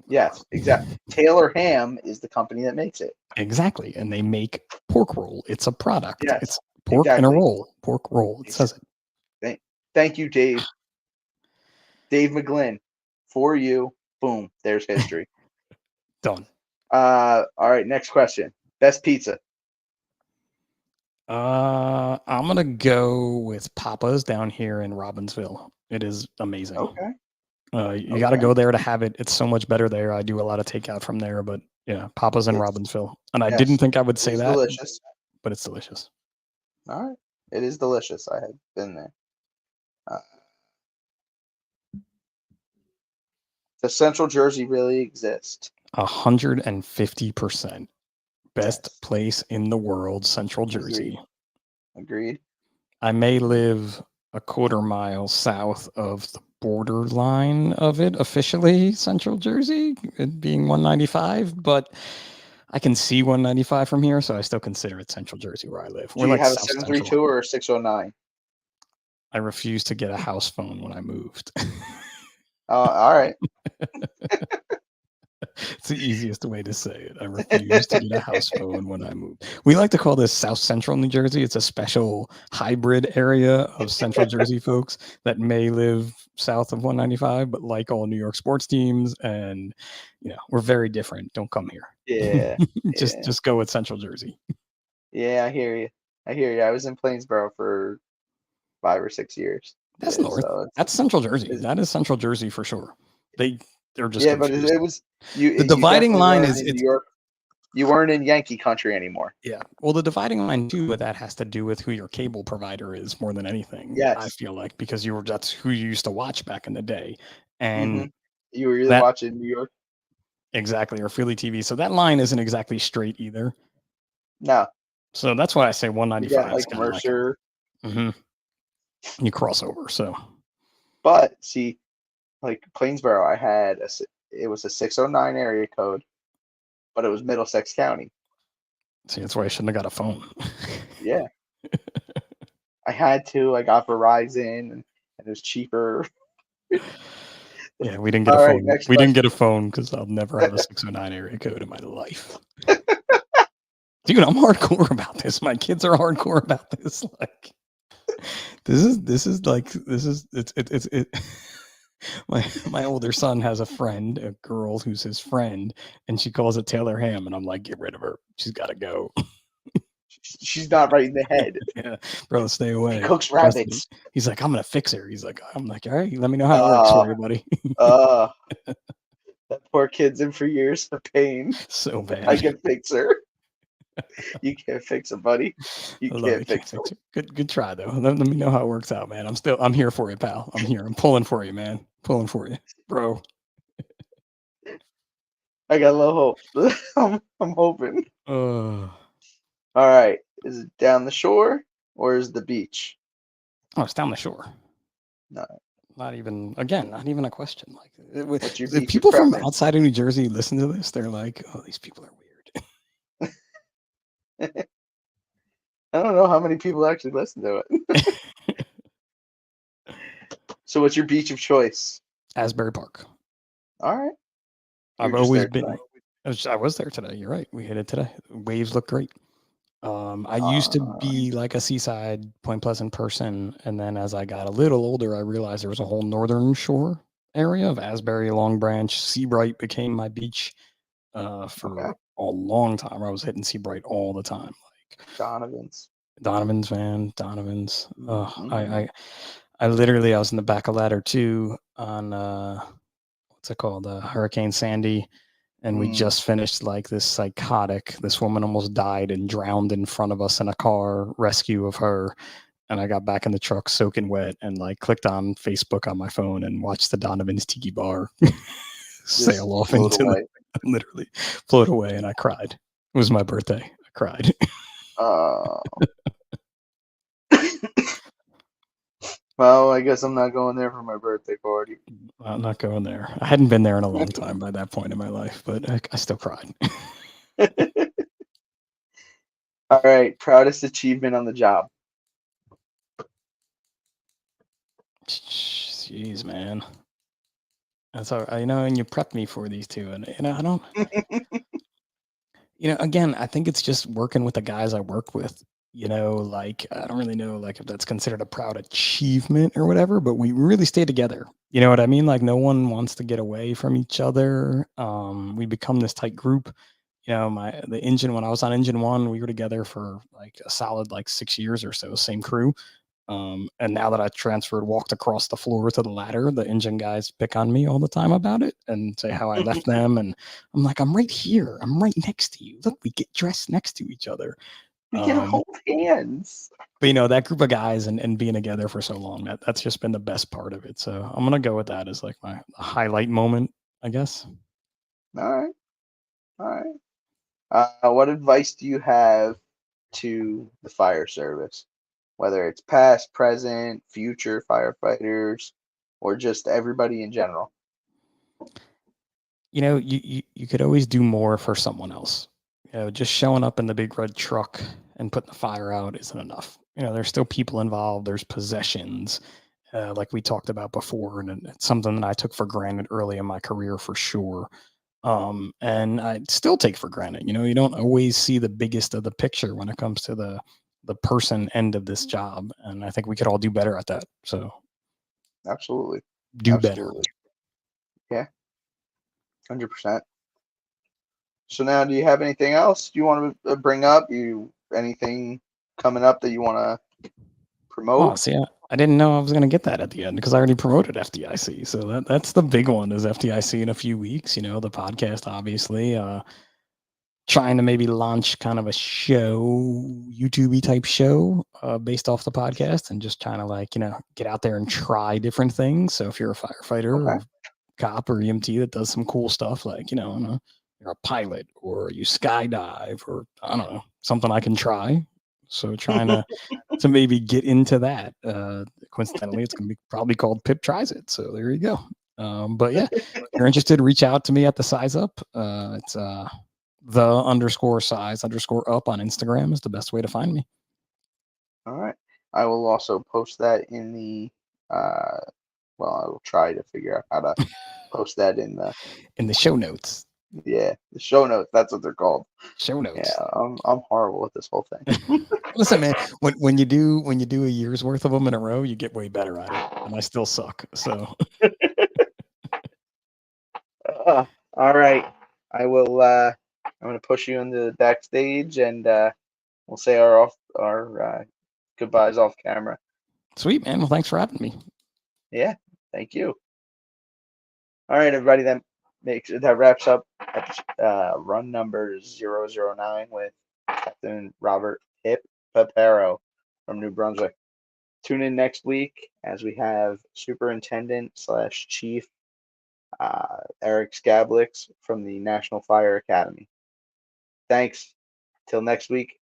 Yes, exactly. Taylor Ham is the company that makes it. Exactly, and they make pork roll. It's a product. Yes, it's pork and a roll. Pork roll. It says it. Thank you, Dave. Dave McGlynn. For you. Boom. There's history. Done. All right. Next question. Best pizza. I'm gonna go with Papa's down here in Robbinsville. It is amazing. Okay. You got to go there to have it. It's so much better there. I do a lot of takeout from there, but yeah, Papa's in Robbinsville. And I didn't think I would say that, delicious. But it's delicious. All right. It is delicious. I have been there. Does Central Jersey really exist? 150%. Best place in the world, Central Jersey. Agreed. I may live a quarter mile south of the borderline of it officially, Central Jersey, it being 195, but I can see 195 from here, so I still consider it Central Jersey where I live. Do you have a 732 or a 609? I refused to get a house phone when I moved. All right. It's the easiest way to say it. I refused to get a house phone when I moved. We like to call this South Central New Jersey. It's a special hybrid area of Central Jersey folks that may live south of 195, but like all New York sports teams, and we're very different. Don't come here. Yeah. just go with Central Jersey. Yeah, I hear you. I was in Plainsboro for 5 or 6 years. That's north. So that's Central Jersey. That is Central Jersey for sure. They're just confused. But it was the dividing line is in New York. You weren't in Yankee country anymore. Yeah. Well, the dividing line too, but that has to do with who your cable provider is more than anything. Yes. I feel like because that's who you used to watch back in the day, and you were either watching New York. Exactly, or Philly TV. So that line isn't exactly straight either. No. So that's why I say 195 is kind of Mercer. You cross over. So. But see, like Plainsboro, I had it was a 609 area code, but it was Middlesex County. See, that's why I shouldn't have got a phone. Yeah. I had to. I got Verizon, and it was cheaper. Yeah, we didn't get a phone. We didn't get a phone because I'll never have a 609 area code in my life. Dude, I'm hardcore about this. My kids are hardcore about this. Like, my older son has a friend, a girl who's his friend, and she calls it Taylor Ham, and I'm like, get rid of her. She's got to go. She's not right in the head. Yeah, bro, stay away. She cooks rabbits. He's like, I'm gonna fix her. I'm like, all right, let me know how it works for you, buddy. That poor kid's in for years of pain. So bad. I can fix her. You can't fix her, buddy. You can't fix her. Good try though. Let me know how it works out, man. I'm here for you, pal. I'm here. I'm pulling for you, man. Pulling for you, bro. I got a little hope. I'm hoping. All right. Is it down the shore or is it the beach? Oh, it's down the shore. No. Not even a question. Like, if people from outside of New Jersey listen to this, they're like, oh, these people are weird. I don't know how many people actually listen to it. So what's your beach of choice? Asbury Park. All right. I've always been. I was there today. You're right. We hit it today. Waves look great. I used to be like a seaside Point Pleasant person, and then as I got a little older, I realized there was a whole northern shore area of Asbury, Long Branch. Seabright became my beach for a long time. I was hitting Seabright all the time. Like Donovan's, man. Donovan's. I literally, I was in the back of ladder 2 on what's it called? Hurricane Sandy. And we just finished like this woman almost died and drowned in front of us in a car, rescue of her. And I got back in the truck soaking wet and like clicked on Facebook on my phone and watched the Donovan's Tiki Bar sail off into literally float away. And I cried. It was my birthday. I cried. Well, I guess I'm not going there for my birthday party. I'm not going there. I hadn't been there in a long time by that point in my life, but I still cried. All right. Proudest achievement on the job. Jeez, man. And so, and you prepped me for these two, and I don't, again, I think it's just working with the guys I work with. Like I don't really know, like if that's considered a proud achievement or whatever, but we really stay together. You know what I mean? Like no one wants to get away from each other. We become this tight group. The engine when I was on engine one, we were together for like a solid like 6 years or so, same crew. And now that I transferred, walked across the floor to the ladder, the engine guys pick on me all the time about it and say how I left them. And I'm like, I'm right here. I'm right next to you. Look, we get dressed next to each other. We can hold hands. But that group of guys and being together for so long, that's just been the best part of it. So I'm gonna go with that as like my highlight moment, I guess. All right. What advice do you have to the fire service, whether it's past, present, future firefighters, or just everybody in general? You could always do more for someone else. Just showing up in the big red truck and putting the fire out isn't enough. There's still people involved. There's possessions, like we talked about before, and it's something that I took for granted early in my career for sure. And I still take for granted. You don't always see the biggest of the picture when it comes to the person end of this job, and I think we could all do better at that. So Absolutely. do better. Yeah, 100%. So now, do you have anything else you want to bring up? Anything coming up that you want to promote? Oh, see, I didn't know I was going to get that at the end because I already promoted FDIC. So that's the big one is FDIC in a few weeks. The podcast, obviously. Trying to maybe launch kind of a show, YouTube-y type show based off the podcast and just trying to like, get out there and try different things. So if you're a firefighter or cop or EMT that does some cool stuff, like, you're a pilot or you skydive or I don't know, something I can try. So trying to maybe get into that. Coincidentally, it's going to be probably called Pip Tries It. So there you go. But yeah, if you're interested, reach out to me at the Size Up. It's _size_up on Instagram is the best way to find me. All right. I will also post that in the I will try to figure out how to post that in the show notes. Yeah, the show notes. That's what they're called. Show notes. Yeah, I'm horrible with this whole thing. Listen, man, when you do a year's worth of them in a row, you get way better at it, and I still suck. So. All right, I will. I'm going to push you into the backstage, and we'll say our goodbyes off camera. Sweet, man. Well, thanks for having me. Yeah, thank you. All right, everybody. That wraps up run number 009 with Captain Robert Piparo from New Brunswick. Tune in next week as we have Superintendent / Chief Eric Skablix from the National Fire Academy. Thanks. Till next week.